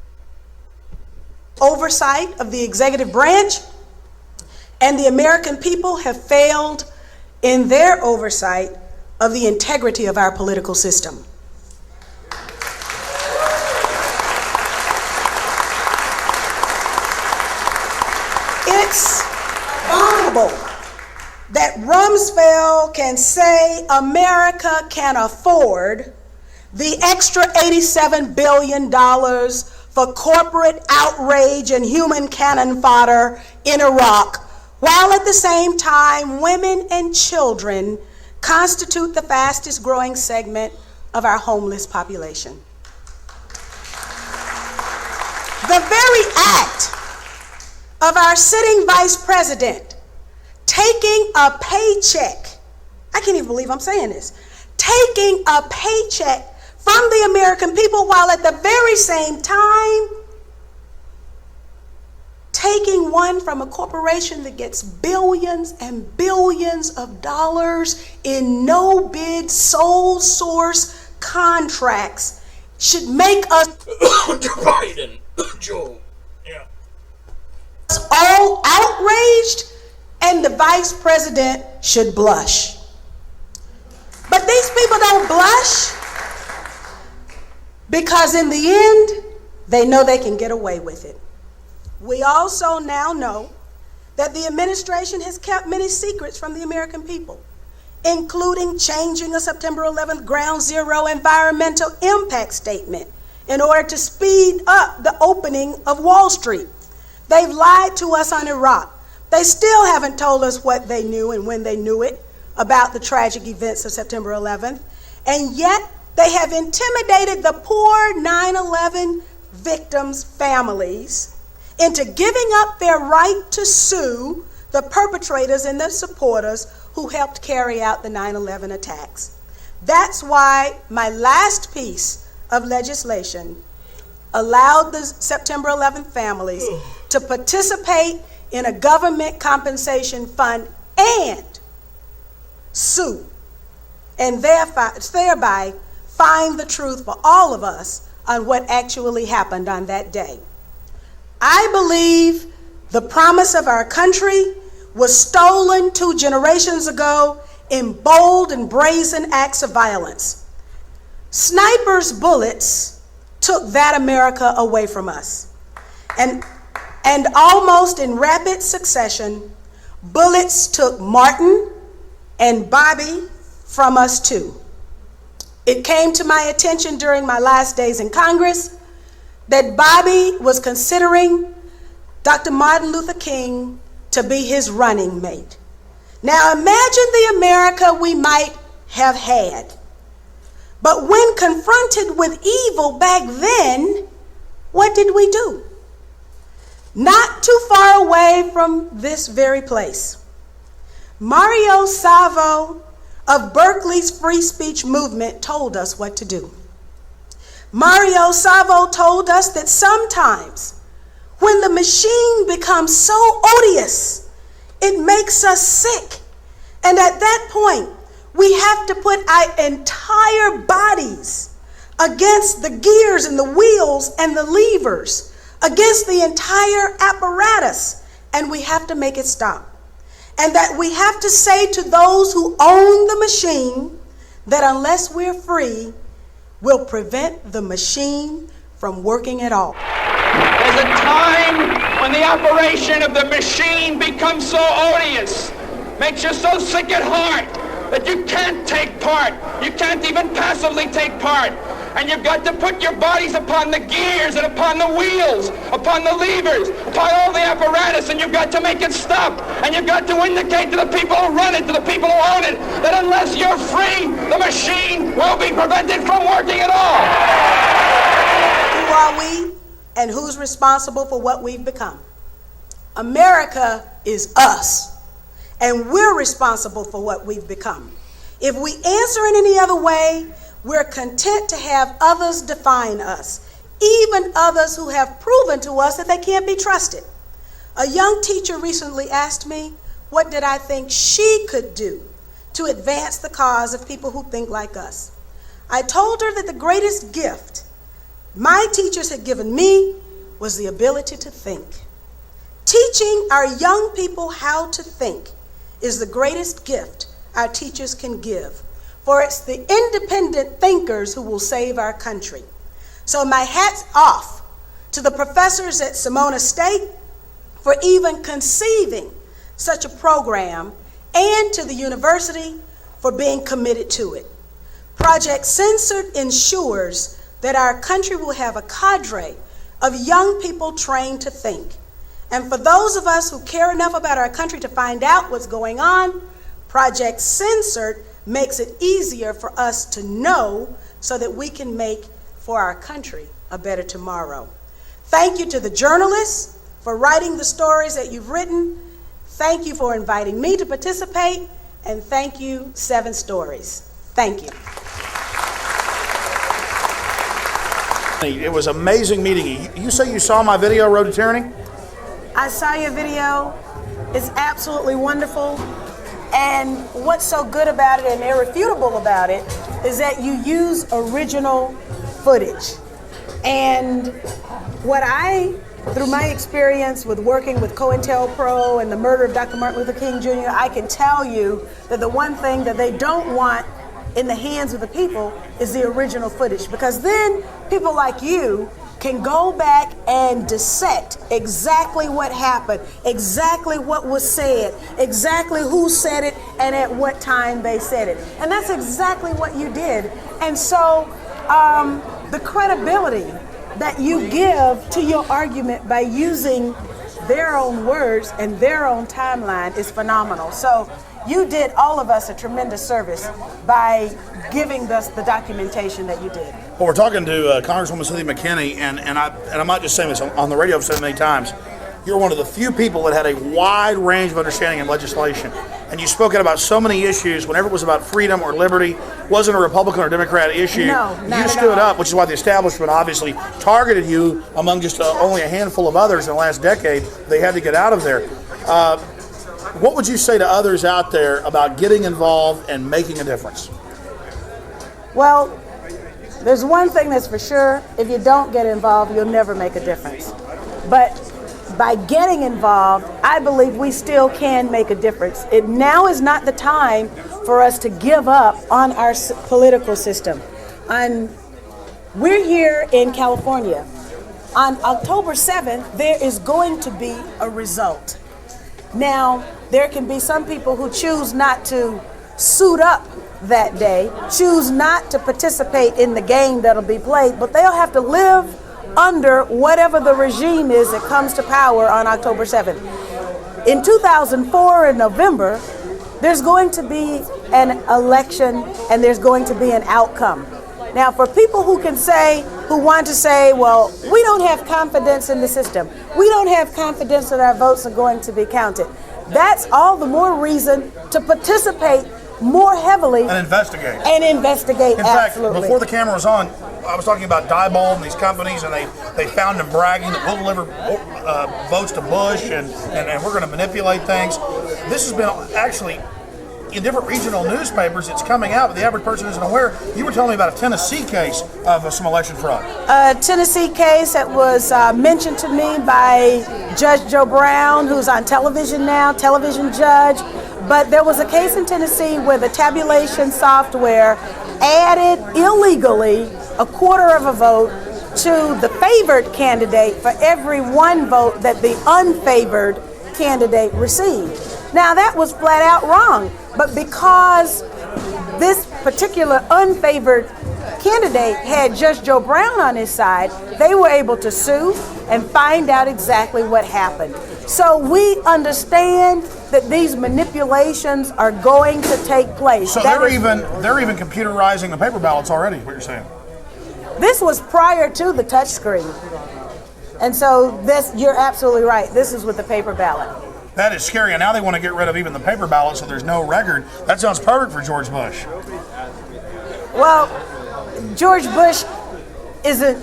Oversight of the executive branch, and the American people have failed in their oversight of the integrity of our political system. It's abominable that Rumsfeld can say America can afford the extra $87 billion for corporate outrage and human cannon fodder in Iraq, while at the same time women and children constitute the fastest growing segment of our homeless population. The very act of our sitting vice president taking a paycheck, I can't even believe I'm saying this, taking a paycheck from the American people while at the very same time taking one from a corporation that gets billions and billions of dollars in no-bid sole source contracts should make us Biden, Joe, yeah, all outraged, and the vice president should blush. But these people don't blush because in the end, they know they can get away with it. We also now know that the administration has kept many secrets from the American people, including changing a September 11th ground zero environmental impact statement in order to speed up the opening of Wall Street. They've lied to us on Iraq. They still haven't told us what they knew and when they knew it about the tragic events of September 11th. And yet they have intimidated the poor 9/11 victims' families into giving up their right to sue the perpetrators and the supporters who helped carry out the 9/11 attacks. That's why my last piece of legislation allowed the September 11th families to participate in a government compensation fund and sue, and thereby find the truth for all of us on what actually happened on that day. I believe the promise of our country was stolen 2 generations ago in bold and brazen acts of violence. Snipers' bullets took that America away from us. And almost in rapid succession, bullets took Martin and Bobby from us too. It came to my attention during my last days in Congress that Bobby was considering Dr. Martin Luther King to be his running mate. Now imagine the America we might have had. But when confronted with evil back then, what did we do? Not too far away from this very place, Mario Savio of Berkeley's free speech movement told us what to do. Mario Savio told us that sometimes when the machine becomes so odious, it makes us sick. And at that point, we have to put our entire bodies against the gears and the wheels and the levers, against the entire apparatus, and we have to make it stop. And that we have to say to those who own the machine that unless we're free, we'll prevent the machine from working at all. There's a time when the operation of the machine becomes so odious, makes you so sick at heart that you can't take part. You can't even passively take part. And you've got to put your bodies upon the gears and upon the wheels, upon the levers, upon all the apparatus, and you've got to make it stop. And you've got to indicate to the people who run it, to the people who own it, that unless you're free, the machine will be prevented from working at all. Who are we and who's responsible for what we've become? America is us, and we're responsible for what we've become. If we answer in any other way, we're content to have others define us, even others who have proven to us that they can't be trusted. A young teacher recently asked me, what did I think she could do to advance the cause of people who think like us? I told her that the greatest gift my teachers had given me was the ability to think. Teaching our young people how to think is the greatest gift our teachers can give. For it's the independent thinkers who will save our country. So my hat's off to the professors at Simona State for even conceiving such a program, and to the university for being committed to it. Project Censored ensures that our country will have a cadre of young people trained to think. And for those of us who care enough about our country to find out what's going on, Project Censored makes it easier for us to know so that we can make for our country a better tomorrow. Thank you to the journalists for writing the stories that you've written. Thank you for inviting me to participate, and thank you, 7 Stories. Thank you. It was an amazing meeting. You say you saw my video, Road to Tyranny? I saw your video. It's absolutely wonderful. And what's so good about it and irrefutable about it is that you use original footage. And what through my experience with working with COINTELPRO and the murder of Dr. Martin Luther King Jr., I can tell you that the one thing that they don't want in the hands of the people is the original footage, because then people like you can go back and dissect exactly what happened, exactly what was said, exactly who said it, and at what time they said it. And that's exactly what you did. And so the credibility that you give to your argument by using their own words and their own timeline is phenomenal. So you did all of us a tremendous service by giving us the documentation that you did. Well, we're talking to Congresswoman Cynthia McKinney, and I'm not just saying this on the radio. I've said it many times. You're one of the few people that had a wide range of understanding in legislation, and you spoke out about so many issues. Whenever it was about freedom or liberty, wasn't a Republican or Democrat issue. No, not you at stood all. up, which is why the establishment obviously targeted you among just only a handful of others in the last decade. They had to get out of there. What would you say to others out there about getting involved and making a difference? Well, there's one thing that's for sure. If you don't get involved, you'll never make a difference. But by getting involved, I believe we still can make a difference. Now is not the time for us to give up on our political system. We're here in California. On October 7th, there is going to be a result. Now, there can be some people who choose not to suit up that day, choose not to participate in the game that'll be played, but they'll have to live under whatever the regime is that comes to power on October 7th. In 2004, in November, there's going to be an election and there's going to be an outcome. Now, for people who want to say, well, we don't have confidence in the system, we don't have confidence that our votes are going to be counted, that's all the more reason to participate more heavily and investigate. In fact, absolutely. Before the camera was on, I was talking about Diebold and these companies, and they found them bragging that we'll deliver votes to Bush, and we're going to manipulate things. This has been actually in different regional newspapers. It's coming out, but the average person isn't aware. You were telling me about a Tennessee case of some election fraud. A Tennessee case that was mentioned to me by Judge Joe Brown, who's on television now, television judge. But there was a case in Tennessee where the tabulation software added illegally a quarter of a vote to the favored candidate for every one vote that the unfavored candidate received. Now that was flat out wrong, but because this particular unfavored candidate had Judge Joe Brown on his side, they were able to sue and find out exactly what happened. So we understand that these manipulations are going to take place. So they're even computerizing the paper ballots already, what you're saying? This was prior to the touchscreen. And so you're absolutely right. This is with the paper ballot. That is scary, and now they want to get rid of even the paper ballot so there's no record. That sounds perfect for George Bush. Well, George Bush isn't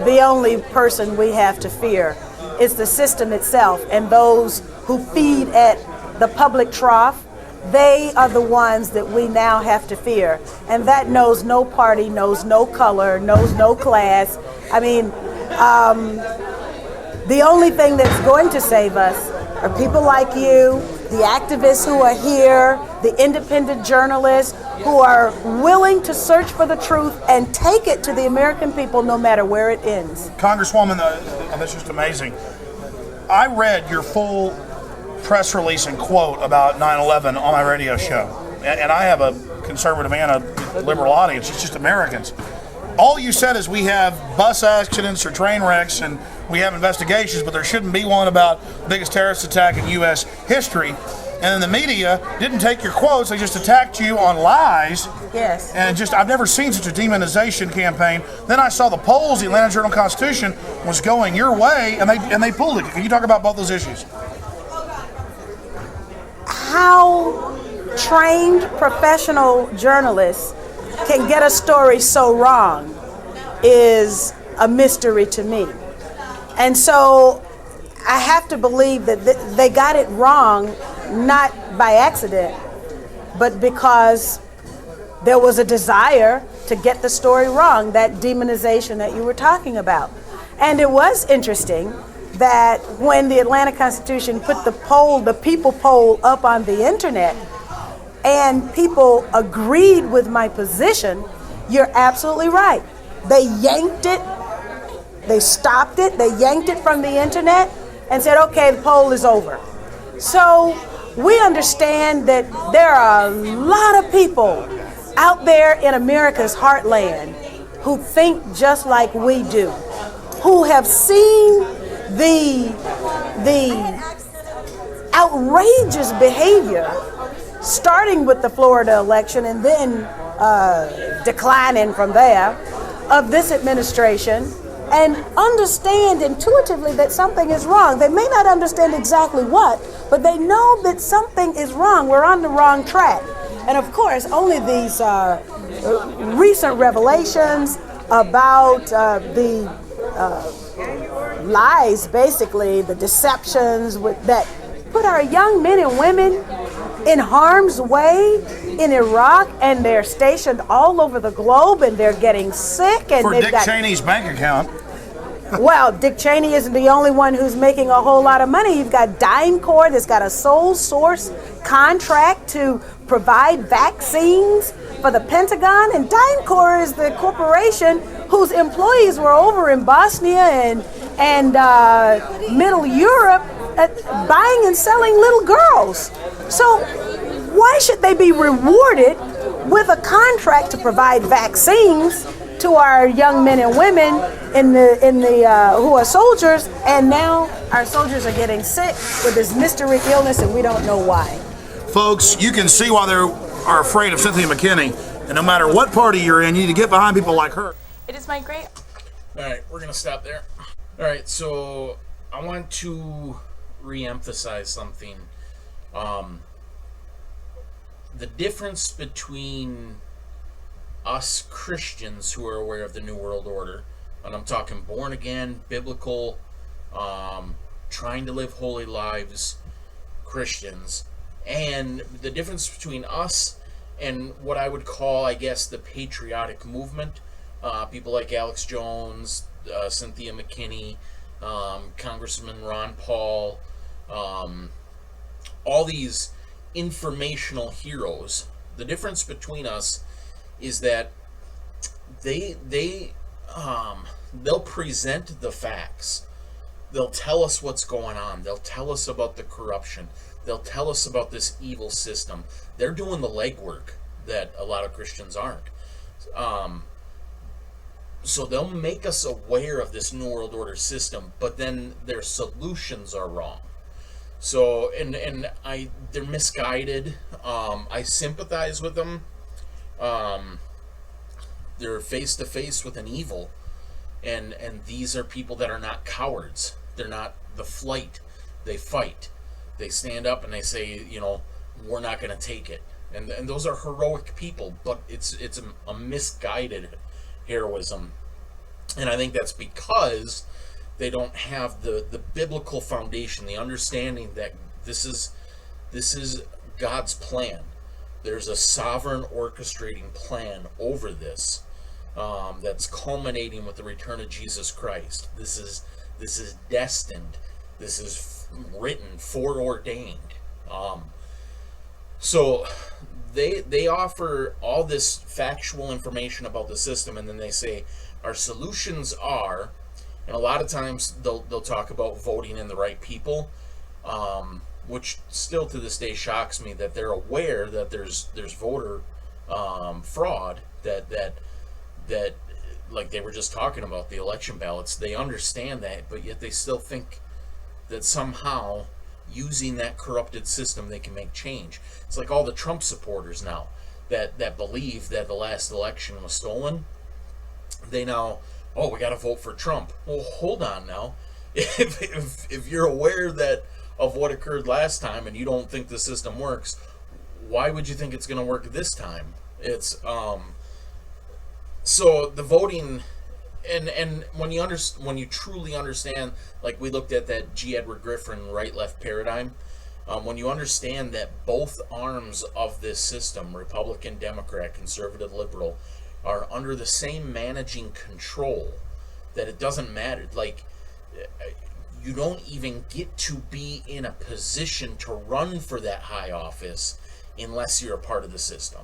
the only person we have to fear. It's the system itself, and those who feed at the public trough, they are the ones that we now have to fear. And that knows no party, knows no color, knows no class. I mean, the only thing that's going to save us are people like you, the activists who are here, the independent journalists who are willing to search for the truth and take it to the American people no matter where it ends. Congresswoman, that's just amazing. I read your full press release and quote about 9/11 on my radio show. And I have a conservative and a liberal audience. It's just Americans. All you said is we have bus accidents or train wrecks and we have investigations, but there shouldn't be one about the biggest terrorist attack in U.S. history. And then the media didn't take your quotes, they just attacked you on lies. Yes. And I've never seen such a demonization campaign. Then I saw the polls, the Atlanta Journal-Constitution was going your way, and they pulled it. Can you talk about both those issues? How trained professional journalists can get a story so wrong is a mystery to me. And so I have to believe that they got it wrong, not by accident, but because there was a desire to get the story wrong, that demonization that you were talking about. And it was interesting that when the Atlanta Constitution put the people poll up on the internet, and people agreed with my position, you're absolutely right. They yanked it They stopped it, they yanked it from the internet and said, okay, the poll is over. So we understand that there are a lot of people out there in America's heartland who think just like we do, who have seen the outrageous behavior, starting with the Florida election and then declining from there, of this administration, and understand intuitively that something is wrong. They may not understand exactly what, but they know that something is wrong. We're on the wrong track. And of course, only these recent revelations about the lies, basically, the deceptions that put our young men and women in harm's way in Iraq, and they're stationed all over the globe, and they're getting sick. And for Dick Cheney's bank account. Well, Dick Cheney isn't the only one who's making a whole lot of money. You've got DynCorp that's got a sole source contract to provide vaccines for the Pentagon, and DynCorp is the corporation whose employees were over in Bosnia and Middle Europe buying and selling little girls. So why should they be rewarded with a contract to provide vaccines to our young men and women who are soldiers, and now our soldiers are getting sick with this mystery illness and we don't know why? Folks, you can see why they are afraid of Cynthia McKinney, and no matter what party you're in, you need to get behind people like her. It is my great... Alright, we're going to stop there. Alright, so I want to re-emphasize something. The difference between us Christians who are aware of the New World Order, and I'm talking born again, biblical, trying to live holy lives Christians, and the difference between us and what I would call, I guess, the patriotic movement, people like Alex Jones, Cynthia McKinney, Congressman Ron Paul, all these informational heroes. The difference between us is that they'll present the facts. They'll tell us what's going on. They'll tell us about the corruption. They'll tell us about this evil system. They're doing the legwork that a lot of Christians aren't. So they'll make us aware of this New World Order system, but then their solutions are wrong. So, they're misguided. I sympathize with them. They're face to face with an evil, and these are people that are not cowards. They're not the flight. They fight. They stand up and they say, we're not going to take it. And those are heroic people, but it's a misguided heroism. And I think that's because they don't have the biblical foundation, the understanding that this is God's plan. There's a sovereign orchestrating plan over this that's culminating with the return of Jesus Christ. This is destined. This is written, foreordained. So they offer all this factual information about the system, and then they say our solutions are, and a lot of times they'll talk about voting in the right people, which still to this day shocks me that they're aware that there's voter fraud, that like they were just talking about the election ballots. They understand that, but yet they still think that somehow using that corrupted system they can make change. It's like all the Trump supporters now that believe that the last election was stolen. They now, we got to vote for Trump. Well, hold on now. If you're aware of what occurred last time and you don't think the system works, why would you think it's going to work this time? It's so the voting, and when you truly understand, like we looked at that G. Edward Griffin right-left paradigm, when you understand that both arms of this system, Republican, Democrat, conservative, liberal, are under the same managing control, that it doesn't matter. Like, you don't even get to be in a position to run for that high office unless you're a part of the system.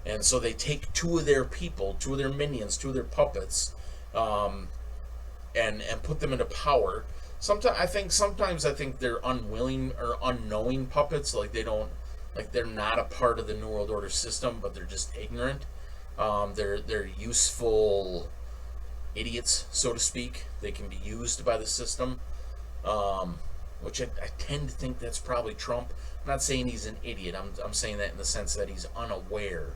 And so they take two of their people, two of their minions, two of their puppets, and put them into power. Sometimes I think they're unwilling or unknowing puppets, like they're not a part of the New World Order system, but they're just ignorant. They're useful idiots, so to speak. They can be used by the system, which I tend to think that's probably Trump. I'm not saying he's an idiot. I'm saying that in the sense that he's unaware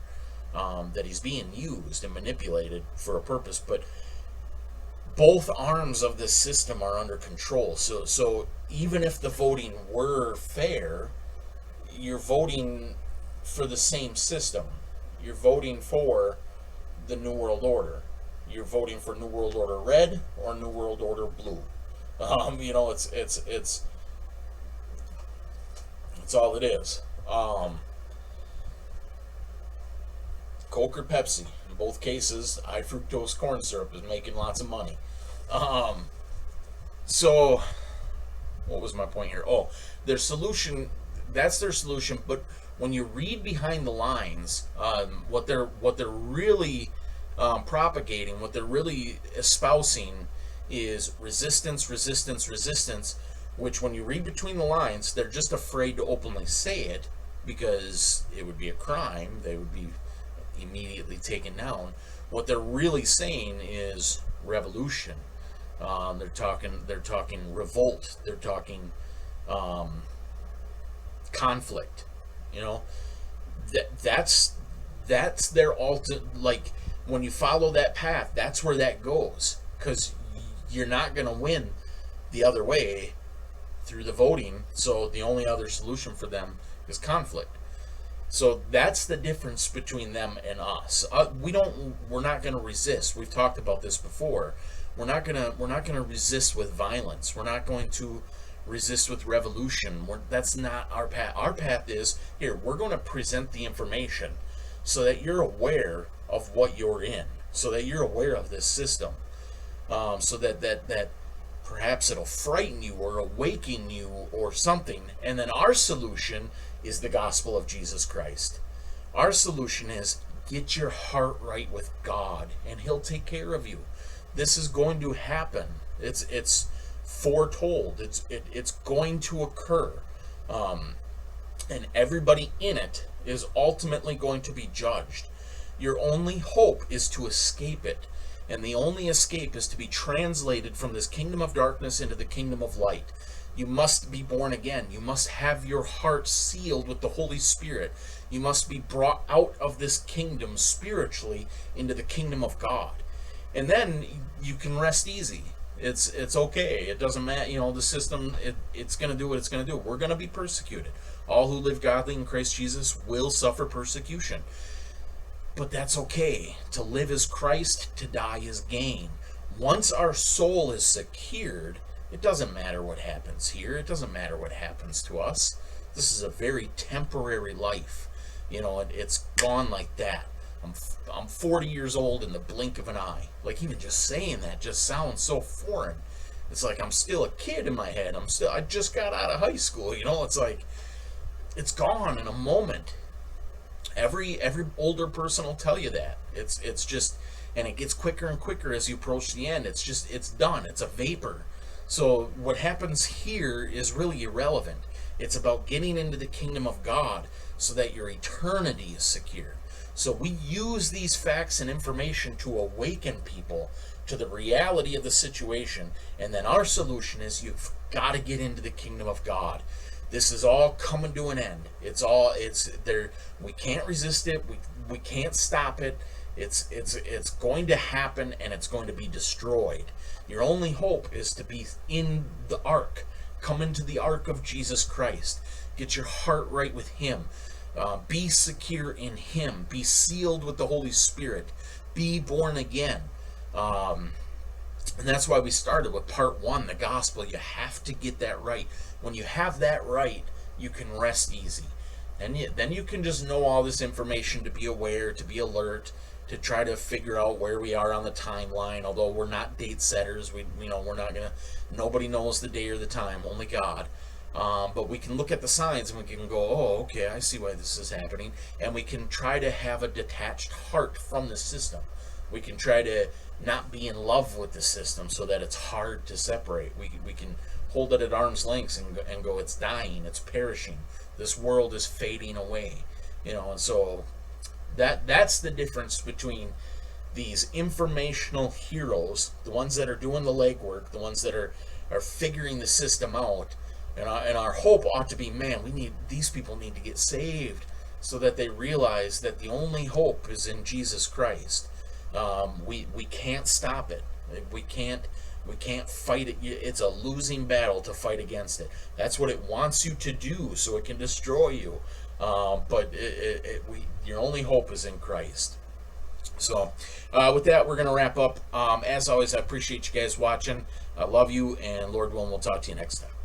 that he's being used and manipulated for a purpose. But both arms of this system are under control. So even if the voting were fair, you're voting for the same system. You're voting for the New World Order. You're voting for New World Order Red or New World Order Blue. It's all it is. Coke or Pepsi. In both cases, high fructose corn syrup is making lots of money. So what was my point here? Oh, their solution, that's their solution, but when you read behind the lines, what they're really propagating, what they're really espousing is resistance, resistance, resistance, which when you read between the lines, they're just afraid to openly say it because it would be a crime. They would be immediately taken down. What they're really saying is revolution. They're talking revolt. They're talking conflict. That's their like when you follow that path, that's where that goes, because you're not going to win the other way through the voting. So the only other solution for them is conflict. So that's the difference between them and us. We're not going to resist. We've talked about this before. We're not going to resist with violence. We're not going to resist with revolution. That's not our path. Our path is, here, we're going to present the information so that you're aware of what you're in, so that you're aware of this system, so that perhaps it'll frighten you or awaken you or something. And then our solution is the gospel of Jesus Christ. Our solution is get your heart right with God, and He'll take care of you. This is going to happen. It's foretold. It's going to occur, and everybody in it is ultimately going to be judged. Your only hope is to escape it, and the only escape is to be translated from this kingdom of darkness into the kingdom of light. You must be born again. You must have your heart sealed with the Holy Spirit. You must be brought out of this kingdom spiritually into the kingdom of God. And then you can rest easy. It's okay. It doesn't matter. The system, it's going to do what it's going to do. We're going to be persecuted. All who live godly in Christ Jesus will suffer persecution. But that's okay. To live is Christ, to die is gain. Once our soul is secured, it doesn't matter what happens here. It doesn't matter what happens to us. This is a very temporary life. It's gone like that. I'm 40 years old in the blink of an eye. Like, even just saying that just sounds so foreign. It's like I'm still a kid in my head. I just got out of high school. It's like it's gone in a moment. Every older person will tell you that. It's just, and it gets quicker and quicker as you approach the end. It's done. It's a vapor. So what happens here is really irrelevant. It's about getting into the kingdom of God so that your eternity is secure. So we use these facts and information to awaken people to the reality of the situation, and then our solution is you've got to get into the kingdom of God. This is all coming to an end. It's there. We can't resist it. We can't stop it. It's going to happen, and it's going to be destroyed. Your only hope is to be in the ark. Come into the ark of Jesus Christ. Get your heart right with Him. Be secure in Him. Be sealed with the Holy Spirit. Be born again. And that's why we started with part 1, the gospel. You have to get that right. When you have that right, you can rest easy. And then you can just know all this information to be aware, to be alert, to try to figure out where we are on the timeline. Although we're not date setters, we're not gonna. Nobody knows the day or the time, only God. But we can look at the signs and we can go, oh, okay, I see why this is happening. And we can try to have a detached heart from the system. We can try to not be in love with the system so that it's hard to separate. We can hold it at arm's length and go, it's dying, it's perishing. This world is fading away. And so that's the difference between these informational heroes, the ones that are doing the legwork, the ones that are figuring the system out, and our hope ought to be, man, these people need to get saved so that they realize that the only hope is in Jesus Christ. We can't stop it. We can't fight it. It's a losing battle to fight against it. That's what it wants you to do, so it can destroy you. But your only hope is in Christ. So with that, we're going to wrap up. As always, I appreciate you guys watching. I love you, and Lord willing, we'll talk to you next time.